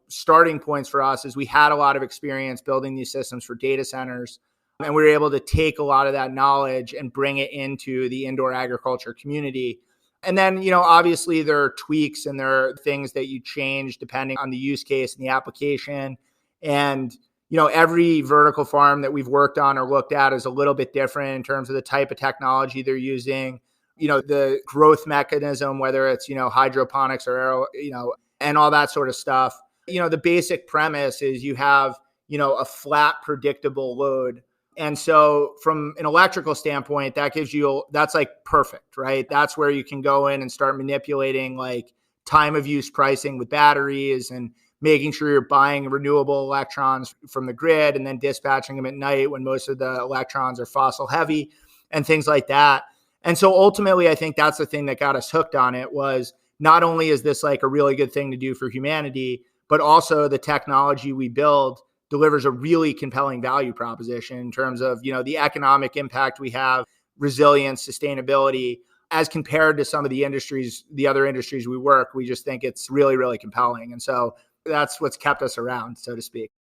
Speaker 2: starting points for us, is we had a lot of experience building these systems for data centers. And we were able to take a lot of that knowledge and bring it into the indoor agriculture community. And then, obviously there are tweaks and there are things that you change depending on the use case and the application. And, every vertical farm that we've worked on or looked at is a little bit different in terms of the type of technology they're using, the growth mechanism, whether it's, hydroponics or aero, and all that sort of stuff. The basic premise is you have, a flat, predictable load. And so from an electrical standpoint, that's like perfect, right? That's where you can go in and start manipulating like time of use pricing with batteries and making sure you're buying renewable electrons from the grid and then dispatching them at night when most of the electrons are fossil heavy and things like that. And so ultimately, I think that's the thing that got us hooked on it, was not only is this like a really good thing to do for humanity, but also the technology we build delivers a really compelling value proposition in terms of, the economic impact we have, resilience, sustainability, as compared to some of the other industries we work. We just think it's really, really compelling. And so that's what's kept us around, so to speak.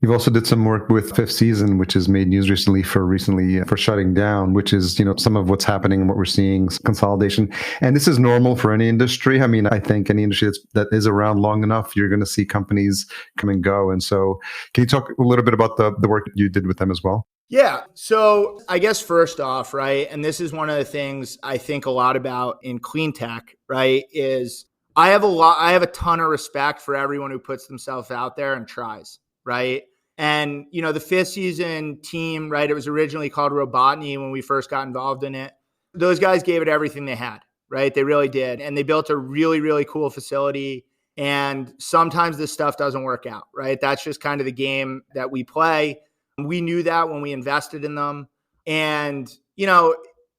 Speaker 1: You've also did some work with Fifth Season, which has made news recently for shutting down, which is, some of what's happening and what we're seeing, consolidation. And this is normal for any industry. I mean, I think any industry that is around long enough, you're going to see companies come and go. And so can you talk a little bit about the work you did with them as well?
Speaker 2: Yeah. So I guess first off, right, and this is one of the things I think a lot about in clean tech, right, is I have a ton of respect for everyone who puts themselves out there and tries. Right. And, the Fifth Season team, right, it was originally called Robotny when we first got involved in it. Those guys gave it everything they had, right? They really did. And they built a really, really cool facility. And sometimes this stuff doesn't work out, right? That's just kind of the game that we play. We knew that when we invested in them. And,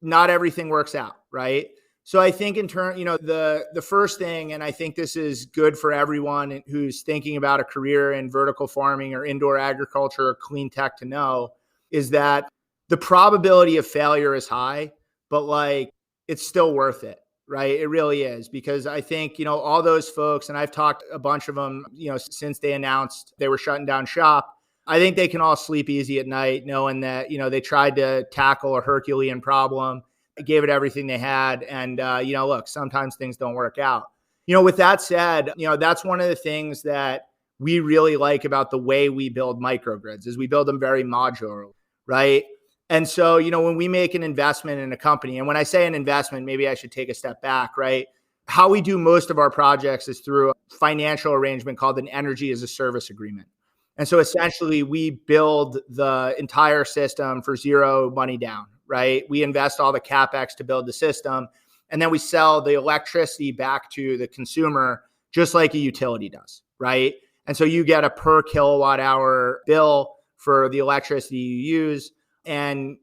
Speaker 2: not everything works out, right? So I think in turn, the first thing, and I think this is good for everyone who's thinking about a career in vertical farming or indoor agriculture or clean tech to know, is that the probability of failure is high, but like it's still worth it, right? It really is, because I think, all those folks, and I've talked a bunch of them, since they announced they were shutting down shop, I think they can all sleep easy at night knowing that, they tried to tackle a Herculean problem, gave it everything they had. And, look, sometimes things don't work out. With that said, that's one of the things that we really like about the way we build microgrids is we build them very modular, right? And so, when we make an investment in a company, and when I say an investment, maybe I should take a step back, right? How we do most of our projects is through a financial arrangement called an energy as a service agreement. And so essentially we build the entire system for zero money down, right? We invest all the CapEx to build the system, and then we sell the electricity back to the consumer just like a utility does, right? And so you get a per kilowatt hour bill for the electricity you use. And,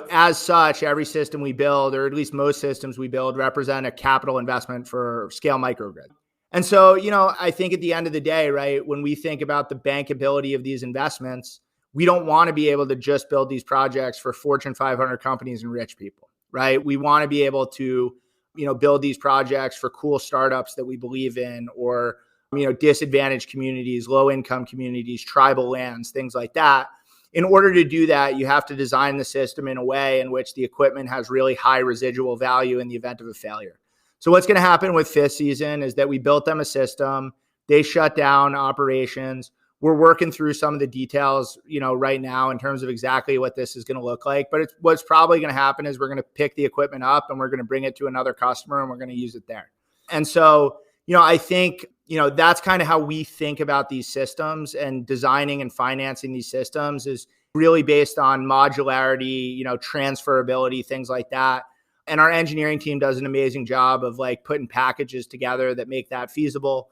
Speaker 2: as such, every system we build, or at least most systems we build, represent a capital investment for Scale Microgrid. And so, I think at the end of the day, right, when we think about the bankability of these investments, we don't want to be able to just build these projects for Fortune 500 companies and rich people, right? We want to be able to, build these projects for cool startups that we believe in, or, disadvantaged communities, low income communities, tribal lands, things like that. In order to do that, you have to design the system in a way in which the equipment has really high residual value in the event of a failure. So what's going to happen with Fifth Season is that we built them a system. They shut down operations. We're working through some of the details, right now in terms of exactly what this is going to look like. But what's probably going to happen is we're going to pick the equipment up and we're going to bring it to another customer and we're going to use it there. And so, I think, that's kind of how we think about these systems, and designing and financing these systems is really based on modularity, transferability, things like that. And our engineering team does an amazing job of putting packages together that make that feasible.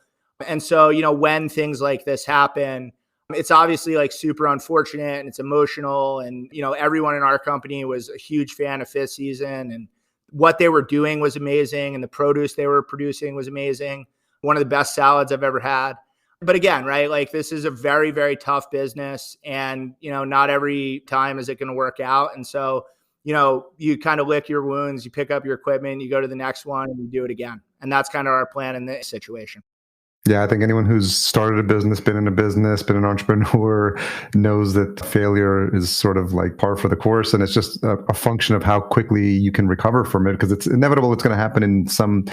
Speaker 2: And so, when things like this happen, it's obviously super unfortunate and it's emotional. And, everyone in our company was a huge fan of Fifth Season, and what they were doing was amazing. And the produce they were producing was amazing. One of the best salads I've ever had. But again, right, this is a very, very tough business, and, not every time is it going to work out. And so, you kind of lick your wounds, you pick up your equipment, you go to the next one, and you do it again. And that's kind of our plan in this situation.
Speaker 1: Yeah, I think anyone who's started a business, been an entrepreneur, knows that failure is sort of par for the course. And it's just a function of how quickly you can recover from it, because it's inevitable. It's going to happen in some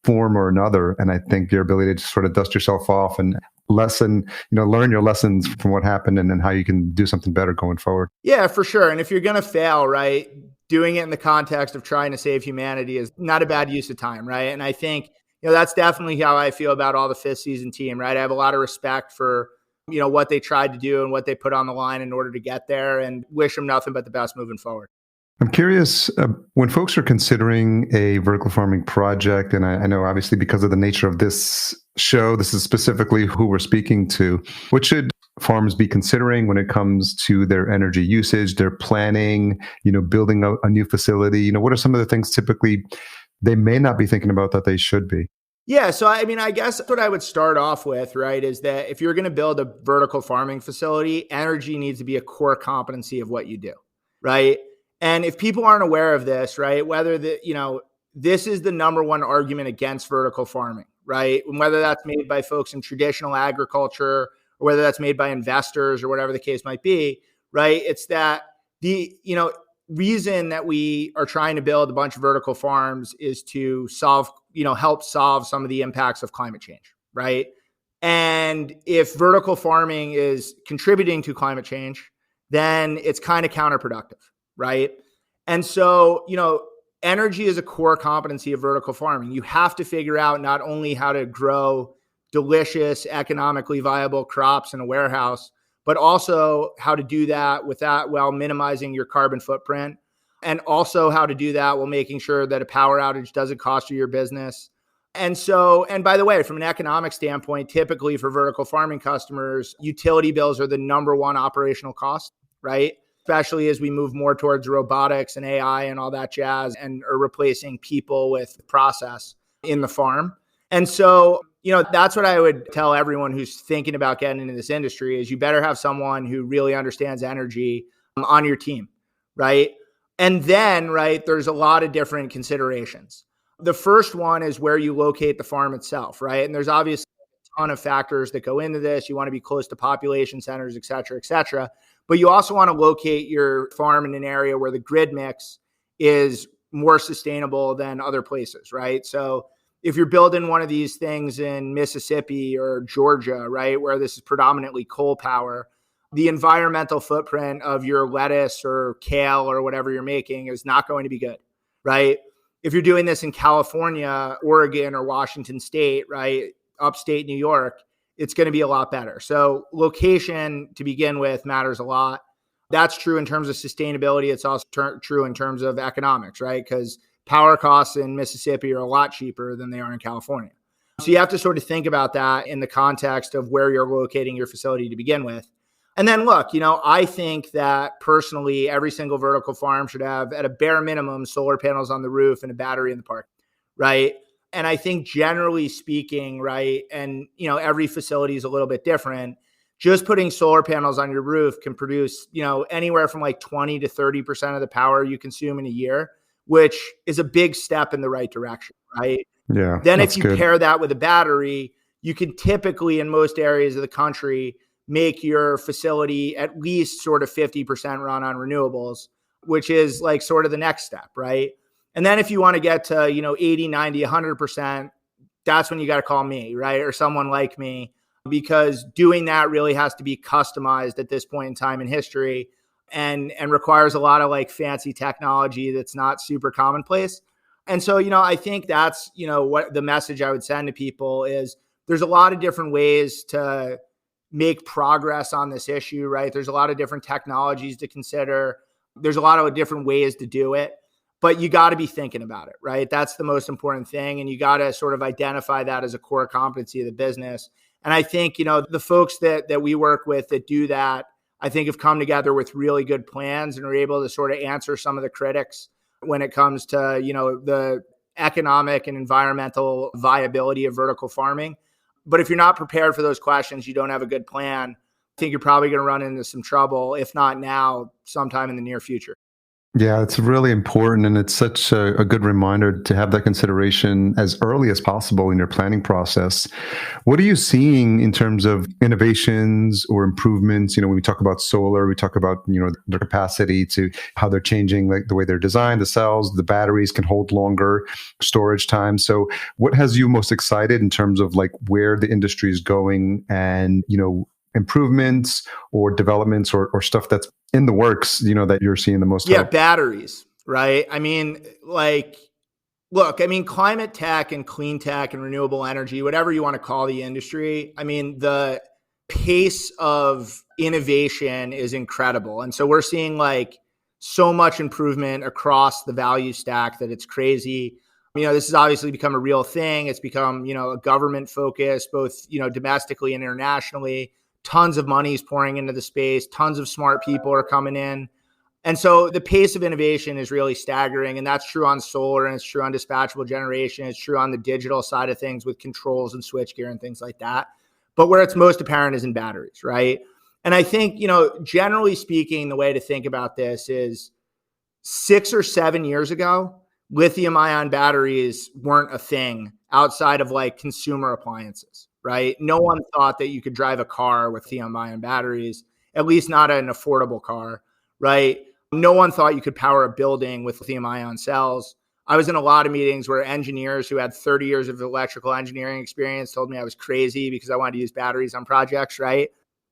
Speaker 1: form or another. And I think your ability to sort of dust yourself off and learn your lessons from what happened, and then how you can do something better going forward.
Speaker 2: Yeah, for sure. And if you're going to fail, right, doing it in the context of trying to save humanity is not a bad use of time, right? And I think, that's definitely how I feel about all the Fifth Season team, right? I have a lot of respect for, what they tried to do and what they put on the line in order to get there, and wish them nothing but the best moving forward.
Speaker 1: I'm curious, when folks are considering a vertical farming project, and I know obviously because of the nature of this show, this is specifically who we're speaking to, what should farms be considering when it comes to their energy usage, their planning, building a new facility? What are some of the things typically they may not be thinking about that they should be?
Speaker 2: Yeah. So, I guess what I would start off with, right, is that if you're going to build a vertical farming facility, energy needs to be a core competency of what you do, right? And if people aren't aware of this, right, whether this is the number one argument against vertical farming, right? And whether that's made by folks in traditional agriculture, or whether that's made by investors, or whatever the case might be, right? It's that the, reason that we are trying to build a bunch of vertical farms is to help solve some of the impacts of climate change, right? And if vertical farming is contributing to climate change, then it's kind of counterproductive, right? And so, energy is a core competency of vertical farming. You have to figure out not only how to grow delicious, economically viable crops in a warehouse, but also how to do that while minimizing your carbon footprint, and also how to do that while making sure that a power outage doesn't cost you your business. And by the way, from an economic standpoint, typically for vertical farming customers, utility bills are the number one operational cost, right? Especially as we move more towards robotics and AI and all that jazz, and are replacing people with process in the farm. And so, that's what I would tell everyone who's thinking about getting into this industry is you better have someone who really understands energy on your team, right? And then, right, there's a lot of different considerations. The first one is where you locate the farm itself, right? And there's obviously a ton of factors that go into this. You want to be close to population centers, et cetera, et cetera. But you also want to locate your farm in an area where the grid mix is more sustainable than other places, right? So if you're building one of these things in Mississippi or Georgia, right, where this is predominantly coal power, the environmental footprint of your lettuce or kale or whatever you're making is not going to be good, right? If you're doing this in California, Oregon, or Washington State, right, upstate New York, it's going to be a lot better. So location to begin with matters a lot. That's true in terms of sustainability. It's also true in terms of economics, right? Because power costs in Mississippi are a lot cheaper than they are in California. So you have to sort of think about that in the context of where you're locating your facility to begin with. And then look, I think that personally, every single vertical farm should have, at a bare minimum, solar panels on the roof and a battery in the park, right? And I think generally speaking, right, and every facility is a little bit different. Just putting solar panels on your roof can produce, anywhere from like 20 to 30% of the power you consume in a year, which is a big step in the right direction, right?
Speaker 1: Yeah.
Speaker 2: Then if you pair that with a battery, you can typically, in most areas of the country, make your facility at least sort of 50% run on renewables, which is like sort of the next step, right? And then if you want to get to, 80, 90, 100%, that's when you got to call me, right? Or someone like me, because doing that really has to be customized at this point in time in history and requires a lot of like fancy technology that's not super commonplace. And so, I think that's, what the message I would send to people is there's a lot of different ways to make progress on this issue, right? There's a lot of different technologies to consider. There's a lot of different ways to do it, but you got to be thinking about it, right? That's the most important thing. And you got to sort of identify that as a core competency of the business. And I think, the folks that we work with that do that, I think have come together with really good plans and are able to sort of answer some of the critics when it comes to, the economic and environmental viability of vertical farming. But if you're not prepared for those questions, you don't have a good plan, I think you're probably going to run into some trouble, if not now, sometime in the near future.
Speaker 1: Yeah, it's really important. And it's such a good reminder to have that consideration as early as possible in your planning process. What are you seeing in terms of innovations or improvements? When we talk about solar, we talk about, their capacity to how they're changing, like the way they're designed, the cells, the batteries can hold longer storage time. So what has you most excited in terms of like where the industry is going and, improvements or developments or stuff that's in the works, that you're seeing the most?
Speaker 2: Yeah, batteries, right? I mean, climate tech and clean tech and renewable energy, whatever you want to call the industry, I mean, the pace of innovation is incredible. And so we're seeing like so much improvement across the value stack that it's crazy. This has obviously become a real thing. It's become, a government focus, both, domestically and internationally. Tons of money is pouring into the space. Tons of smart people are coming in. And so the pace of innovation is really staggering. And that's true on solar, and it's true on dispatchable generation. It's true on the digital side of things with controls and switchgear and things like that. But where it's most apparent is in batteries, right? And I think, generally speaking, the way to think about this is 6 or 7 years ago, lithium-ion batteries weren't a thing outside of like consumer appliances, right? No one thought that you could drive a car with lithium-ion batteries, at least not an affordable car, right? No one thought you could power a building with lithium-ion cells. I was in a lot of meetings where engineers who had 30 years of electrical engineering experience told me I was crazy because I wanted to use batteries on projects, right?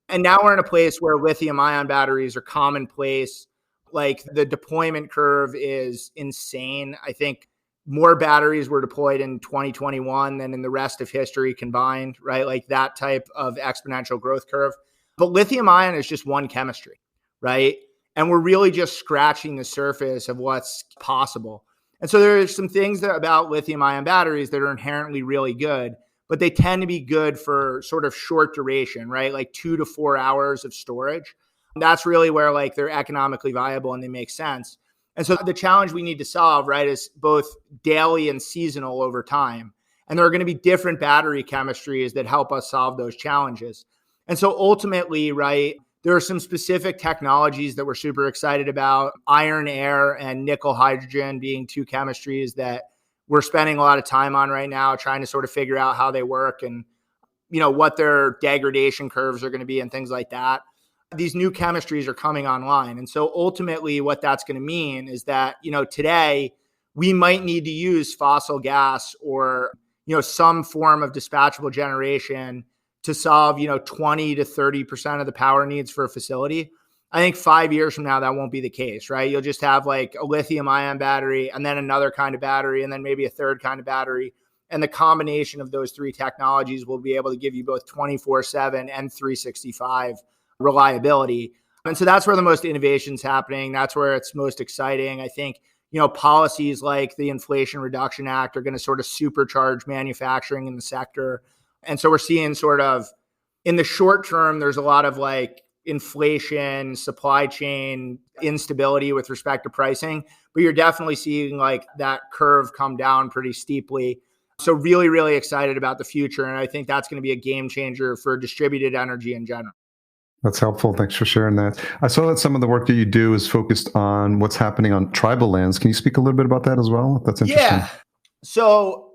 Speaker 2: And now we're in a place where lithium-ion batteries are commonplace. Like the deployment curve is insane. I think more batteries were deployed in 2021 than in the rest of history combined, right? Like that type of exponential growth curve. But lithium ion is just one chemistry, right? And we're really just scratching the surface of what's possible. And so there's some things about lithium ion batteries that are inherently really good, but they tend to be good for sort of short duration, right? Like 2 to 4 hours of storage. That's really where like they're economically viable and they make sense. And so the challenge we need to solve, right, is both daily and seasonal over time. And there are going to be different battery chemistries that help us solve those challenges. And so ultimately, right, there are some specific technologies that we're super excited about, iron air and nickel hydrogen being two chemistries that we're spending a lot of time on right now, trying to sort of figure out how they work and, what their degradation curves are going to be and things like that. These new chemistries are coming online. And so ultimately what that's going to mean is that, today we might need to use fossil gas or, some form of dispatchable generation to solve, 20 to 30% of the power needs for a facility. I think 5 years from now, that won't be the case, right? You'll just have like a lithium-ion battery and then another kind of battery and then maybe a third kind of battery. And the combination of those three technologies will be able to give you both 24/7 and 365 reliability. And so that's where the most innovation's happening. That's where it's most exciting. I think, policies like the Inflation Reduction Act are going to sort of supercharge manufacturing in the sector. And so we're seeing sort of in the short term, there's a lot of like inflation, supply chain instability with respect to pricing, but you're definitely seeing like that curve come down pretty steeply. So really, really excited about the future. And I think that's going to be a game changer for distributed energy in general.
Speaker 1: That's helpful. Thanks for sharing that. I saw that some of the work that you do is focused on what's happening on tribal lands. Can you speak a little bit about that as well? That's interesting.
Speaker 2: Yeah. So,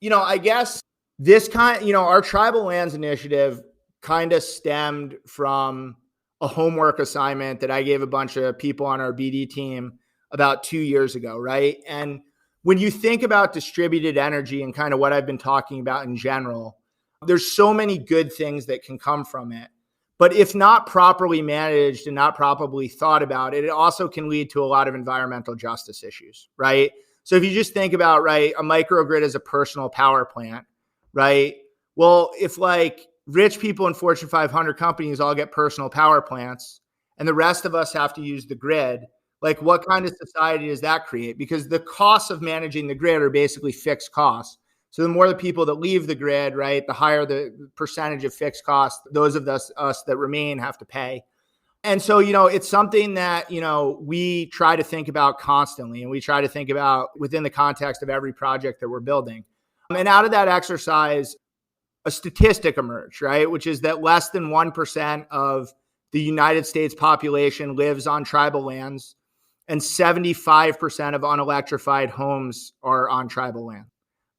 Speaker 2: I guess this our tribal lands initiative kind of stemmed from a homework assignment that I gave a bunch of people on our BD team about 2 years ago, right? And when you think about distributed energy and kind of what I've been talking about in general, there's so many good things that can come from it. But if not properly managed and not properly thought about, it also can lead to a lot of environmental justice issues, right? So if you just think about, right, a microgrid as a personal power plant, right? Well, if like rich people in Fortune 500 companies all get personal power plants and the rest of us have to use the grid, like what kind of society does that create? Because the costs of managing the grid are basically fixed costs. So the more the people that leave the grid, right, the higher the percentage of fixed costs those of us that remain have to pay. And so, it's something that, we try to think about constantly and we try to think about within the context of every project that we're building. And out of that exercise, a statistic emerged, right, which is that less than 1% of the United States population lives on tribal lands and 75% of unelectrified homes are on tribal land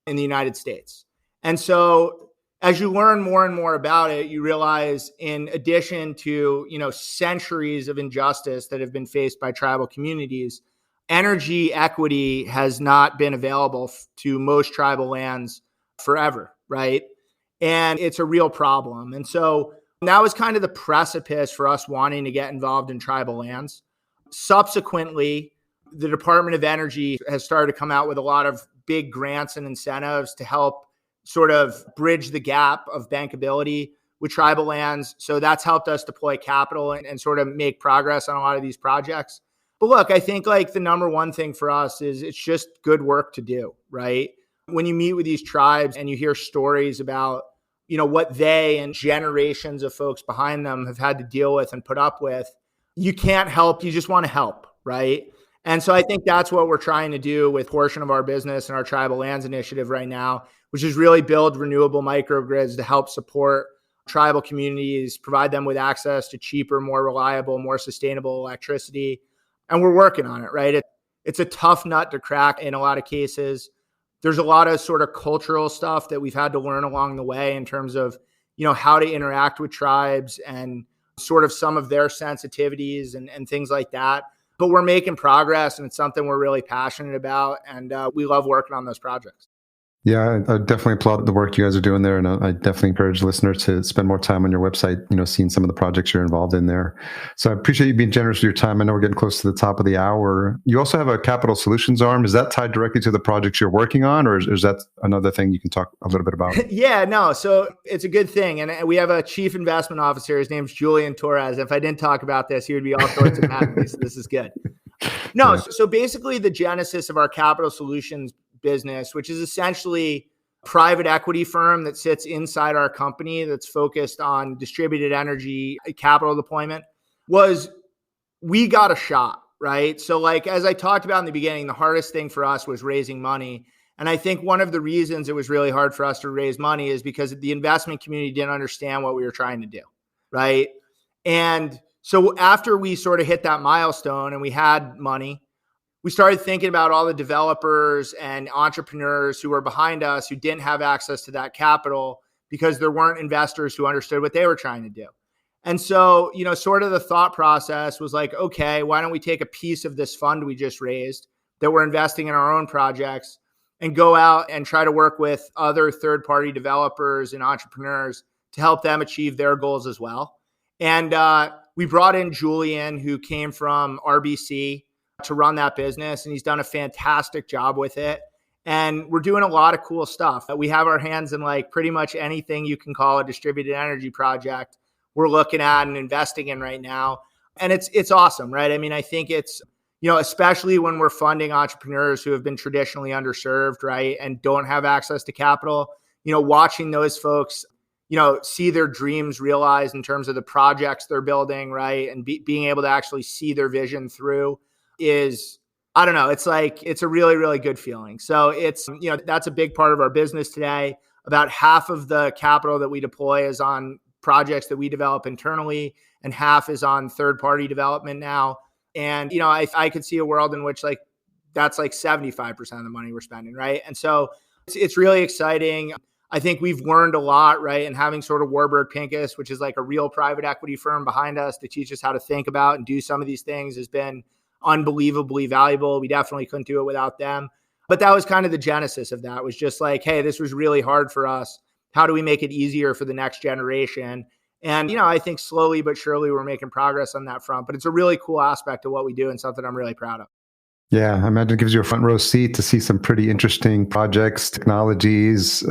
Speaker 2: in the United States. And so as you learn more and more about it, you realize in addition to, centuries of injustice that have been faced by tribal communities, energy equity has not been available to most tribal lands forever, right? And it's a real problem. And so that was kind of the precipice for us wanting to get involved in tribal lands. Subsequently, the Department of Energy has started to come out with a lot of big grants and incentives to help sort of bridge the gap of bankability with tribal lands. So that's helped us deploy capital and sort of make progress on a lot of these projects. But look, I think like the number one thing for us is it's just good work to do, right? When you meet with these tribes and you hear stories about, what they and generations of folks behind them have had to deal with and put up with, you can't help, you just want to help, right? And so I think that's what we're trying to do with a portion of our business and our tribal lands initiative right now, which is really build renewable microgrids to help support tribal communities, provide them with access to cheaper, more reliable, more sustainable electricity. And we're working on it, right? It's a tough nut to crack in a lot of cases. There's a lot of sort of cultural stuff that we've had to learn along the way in terms of, how to interact with tribes and sort of some of their sensitivities and things like that. But we're making progress and it's something we're really passionate about. And we love working on those projects.
Speaker 1: Yeah, I definitely applaud the work you guys are doing there. And I definitely encourage listeners to spend more time on your website, seeing some of the projects you're involved in there. So I appreciate you being generous with your time. I know we're getting close to the top of the hour. You also have a capital solutions arm. Is that tied directly to the projects you're working on, or is that another thing you can talk a little bit about?
Speaker 2: Yeah, no. So it's a good thing. And we have a chief investment officer. His name's Julian Torres. If I didn't talk about this, he would be all sorts of mad at me. So this is good. No, so basically the genesis of our capital solutions business, which is essentially a private equity firm that sits inside our company that's focused on distributed energy capital deployment, was we got a shot, right? So like, as I talked about in the beginning, the hardest thing for us was raising money. And I think one of the reasons it was really hard for us to raise money is because the investment community didn't understand what we were trying to do, right? And so after we sort of hit that milestone and we had money, we started thinking about all the developers and entrepreneurs who were behind us who didn't have access to that capital because there weren't investors who understood what they were trying to do. And so, sort of the thought process was like, okay, why don't we take a piece of this fund we just raised that we're investing in our own projects and go out and try to work with other third-party developers and entrepreneurs to help them achieve their goals as well. And we brought in Julian, who came from RBC, to run that business, and he's done a fantastic job with it. And we're doing a lot of cool stuff. We have our hands in like pretty much anything you can call a distributed energy project we're looking at and investing in right now. And it's awesome, right? I mean, I think it's, especially when we're funding entrepreneurs who have been traditionally underserved, right, and don't have access to capital, watching those folks, see their dreams realized in terms of the projects they're building, right, and being able to actually see their vision through is, I don't know, it's a really, really good feeling. So it's, that's a big part of our business today. About half of the capital that we deploy is on projects that we develop internally, and half is on third-party development now. And, I could see a world in which that's 75% of the money we're spending, right? And so it's really exciting. I think we've learned a lot, right? And having sort of Warburg Pincus, which is like a real private equity firm behind us to teach us how to think about and do some of these things, has been unbelievably valuable. We definitely couldn't do it without them. But that was kind of the genesis of that, was just like, hey, this was really hard for us. How do we make it easier for the next generation? And, I think slowly but surely we're making progress on that front. But it's a really cool aspect of what we do and something I'm really proud of.
Speaker 1: Yeah, I imagine it gives you a front row seat to see some pretty interesting projects, technologies,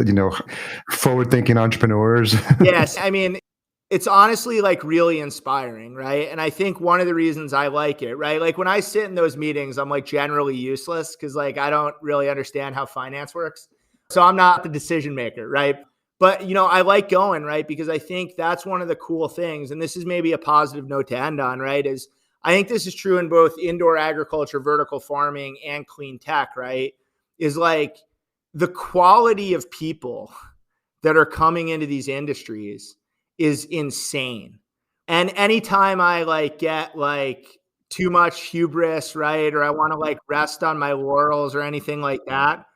Speaker 1: forward-thinking entrepreneurs.
Speaker 2: Yes, I mean, it's honestly really inspiring, right? And I think one of the reasons I like it, right? When I sit in those meetings, I'm generally useless because I don't really understand how finance works. So I'm not the decision maker, right? But, I like going, right? Because I think that's one of the cool things. And this is maybe a positive note to end on, right? Is I think this is true in both indoor agriculture, vertical farming, and clean tech, right? Is the quality of people that are coming into these industries is insane. And anytime I get too much hubris, right? Or I want to rest on my laurels or anything like that,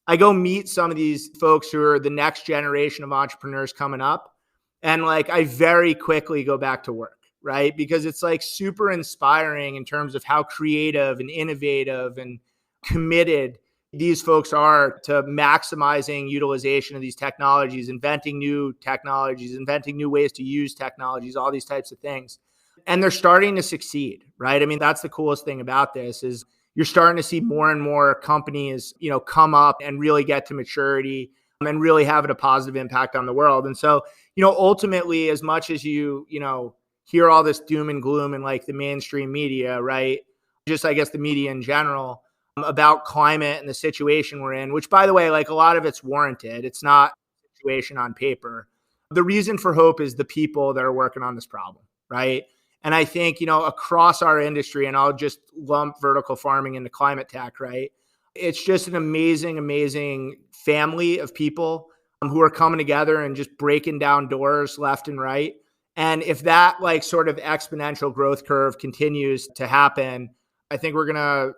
Speaker 2: I go meet some of these folks who are the next generation of entrepreneurs coming up. And I very quickly go back to work, right? Because it's super inspiring in terms of how creative and innovative and committed these folks are to maximizing utilization of these technologies, inventing new technologies, inventing new ways to use technologies, all these types of things. And they're starting to succeed, right? I mean, that's the coolest thing about this is you're starting to see more and more companies, come up and really get to maturity and really having a positive impact on the world. And so, ultimately, as much as you hear all this doom and gloom in the mainstream media, right? Just, I guess, the media in general about climate and the situation we're in, which, by the way, a lot of it's warranted. It's not a situation on paper. The reason for hope is the people that are working on this problem, right? And I think, across our industry, and I'll just lump vertical farming into climate tech, right? It's just an amazing, amazing family of people who are coming together and just breaking down doors left and right. And if that sort of exponential growth curve continues to happen, I think we're going to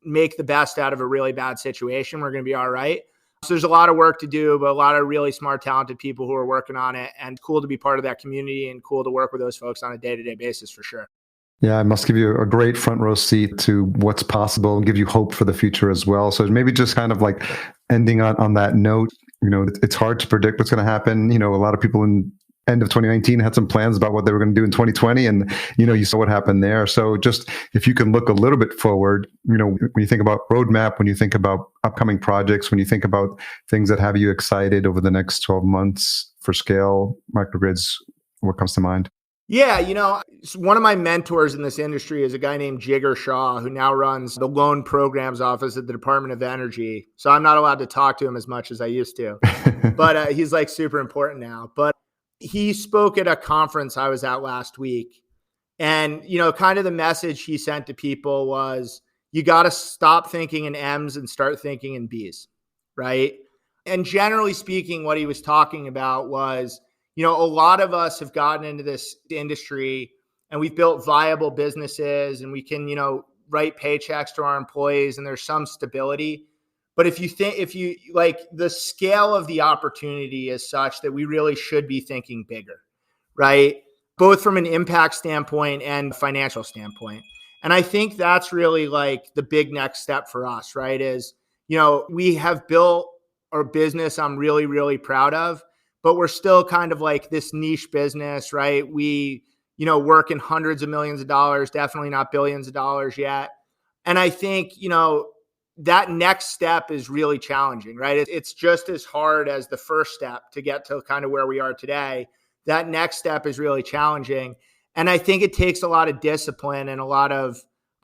Speaker 2: make the best out of a really bad situation. We're going to be all right. So there's a lot of work to do, but a lot of really smart, talented people who are working on it, and cool to be part of that community and cool to work with those folks on a day-to-day basis for sure.
Speaker 1: Yeah, it must give you a great front row seat to what's possible and give you hope for the future as well. So maybe just kind of ending on that note, it's hard to predict what's going to happen. A lot of people in end of 2019 had some plans about what they were going to do in 2020, and you saw what happened there. So just if you can look a little bit forward, when you think about roadmap, when you think about upcoming projects, when you think about things that have you excited over the next 12 months for Scale Microgrids, what comes to mind?
Speaker 2: Yeah, one of my mentors in this industry is a guy named Jigger Shaw, who now runs the loan programs office at the Department of Energy. So I'm not allowed to talk to him as much as I used to, but he's super important now. But he spoke at a conference I was at last week. And, kind of the message he sent to people was, you got to stop thinking in M's and start thinking in B's, right? And generally speaking, what he was talking about was, a lot of us have gotten into this industry and we've built viable businesses and we can, write paychecks to our employees and there's some stability. But if you like, the scale of the opportunity is such that we really should be thinking bigger, right? Both from an impact standpoint and financial standpoint. And I think that's really like the big next step for us, right? Is, we have built our business I'm really, really proud of, but we're still kind of like this niche business, right? We, work in hundreds of millions of dollars, definitely not billions of dollars yet. And I think, that next step is really challenging, right? It's just as hard as the first step to get to kind of where we are today. That next step is really challenging. And I think it takes a lot of discipline and a lot of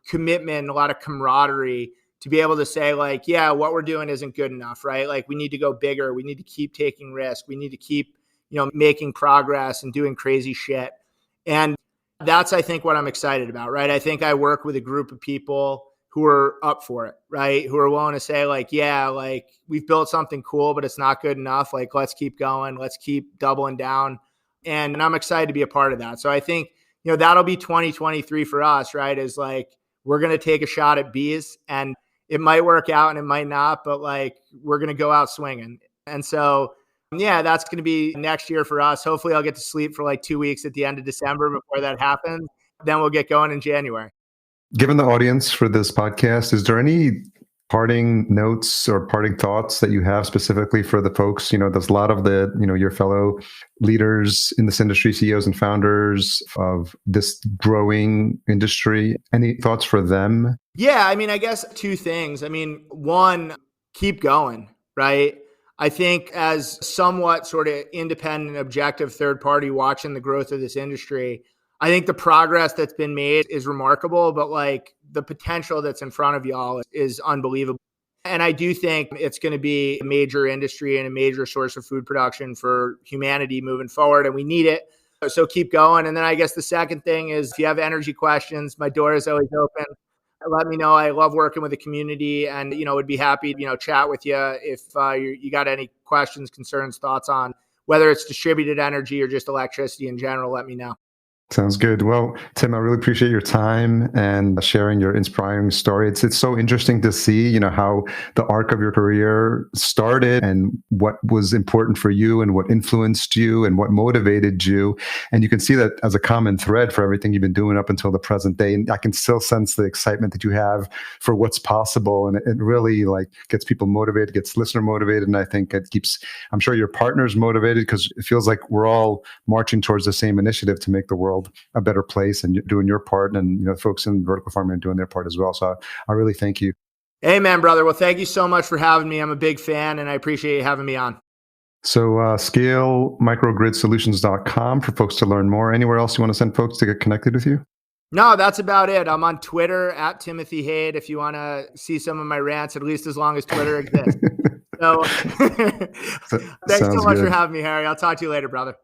Speaker 2: commitment, and a lot of camaraderie to be able to say like, yeah, what we're doing isn't good enough, right? Like we need to go bigger. We need to keep taking risks. We need to keep, making progress and doing crazy shit. And that's, I think, what I'm excited about, right? I think I work with a group of people who are up for it, right? Who are willing to say like, yeah, like we've built something cool, but it's not good enough. Like, let's keep going. Let's keep doubling down. And I'm excited to be a part of that. So I think, that'll be 2023 for us, right? Is like, we're going to take a shot at bees, and it might work out and it might not, but like, we're going to go out swinging. And so, yeah, that's going to be next year for us. Hopefully I'll get to sleep for like 2 weeks at the end of December before that happens. Then we'll get going in January.
Speaker 1: Given the audience for this podcast, is there any parting notes or parting thoughts that you have specifically for the folks? There's a lot of the, your fellow leaders in this industry, CEOs and founders of this growing industry. Any thoughts for them?
Speaker 2: Yeah, I mean, I guess two things. I mean, one, keep going, right? I think as somewhat sort of independent, objective third party watching the growth of this industry, I think the progress that's been made is remarkable, but like the potential that's in front of y'all is unbelievable. And I do think it's going to be a major industry and a major source of food production for humanity moving forward, and we need it. So keep going. And then I guess the second thing is, if you have energy questions, my door is always open. Let me know. I love working with the community, and, would be happy to, chat with you if you got any questions, concerns, thoughts on whether it's distributed energy or just electricity in general. Let me know.
Speaker 1: Sounds good. Well, Tim, I really appreciate your time and sharing your inspiring story. It's so interesting to see, how the arc of your career started and what was important for you and what influenced you and what motivated you. And you can see that as a common thread for everything you've been doing up until the present day. And I can still sense the excitement that you have for what's possible. And it really gets people motivated, gets listener motivated. And I think it keeps, I'm sure your partners motivated, because it feels like we're all marching towards the same initiative to make the world a better place, and doing your part, and folks in vertical farming are doing their part as well. So I really thank you.
Speaker 2: Amen, brother. Well, thank you so much for having me. I'm a big fan, and I appreciate you having me on.
Speaker 1: So Scale Microgridsolutions.com for folks to learn more. Anywhere else you want to send folks to get connected with you?
Speaker 2: No, that's about it. I'm on Twitter at Timothy Hade if you want to see some of my rants, at least as long as Twitter exists. So thanks so much for having me, Harry. I'll talk to you later, brother.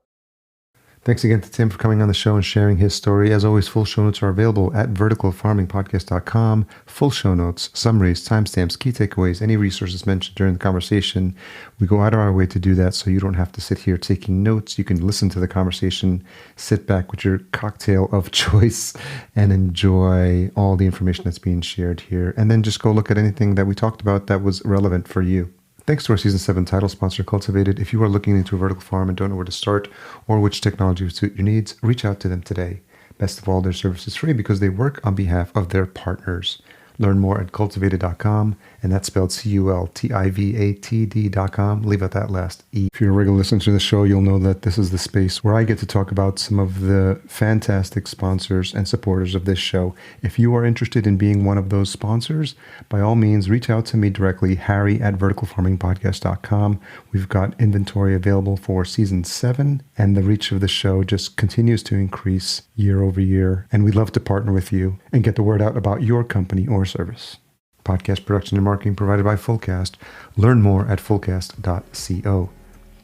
Speaker 1: Thanks again to Tim for coming on the show and sharing his story. As always, full show notes are available at verticalfarmingpodcast.com. Full show notes, summaries, timestamps, key takeaways, any resources mentioned during the conversation. We go out of our way to do that so you don't have to sit here taking notes. You can listen to the conversation, sit back with your cocktail of choice, and enjoy all the information that's being shared here. And then just go look at anything that we talked about that was relevant for you. Thanks to our Season 7 title sponsor, Cultivated. If you are looking into a vertical farm and don't know where to start or which technology would suit your needs, reach out to them today. Best of all, their service is free because they work on behalf of their partners. Learn more at cultivated.com, and that's spelled cultivatd.com. Leave out that last E. If you're a regular listener to the show, you'll know that this is the space where I get to talk about some of the fantastic sponsors and supporters of this show. If you are interested in being one of those sponsors, by all means, reach out to me directly, Harry at verticalfarmingpodcast.com. We've got inventory available for Season 7, and the reach of the show just continues to increase year over year. And we'd love to partner with you and get the word out about your company or service. Podcast production and marketing provided by Fullcast. Learn more at fullcast.co.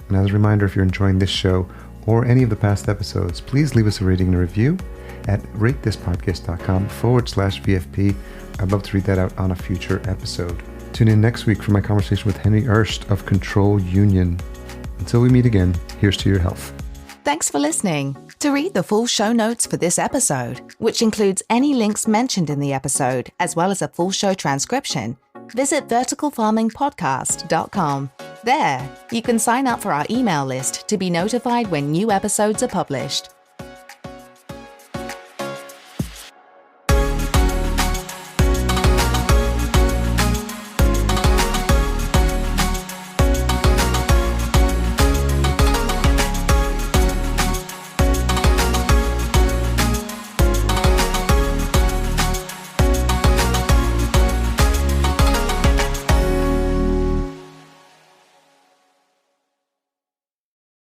Speaker 1: And as a reminder, if you're enjoying this show or any of the past episodes, please leave us a rating and a review at ratethispodcast.com/VFP. I'd love to read that out on a future episode. Tune in next week for my conversation with Henry Erst of Control Union. Until we meet again, here's to your health.
Speaker 3: Thanks for listening. To read the full show notes for this episode, which includes any links mentioned in the episode, as well as a full show transcription, visit verticalfarmingpodcast.com. There, you can sign up for our email list to be notified when new episodes are published.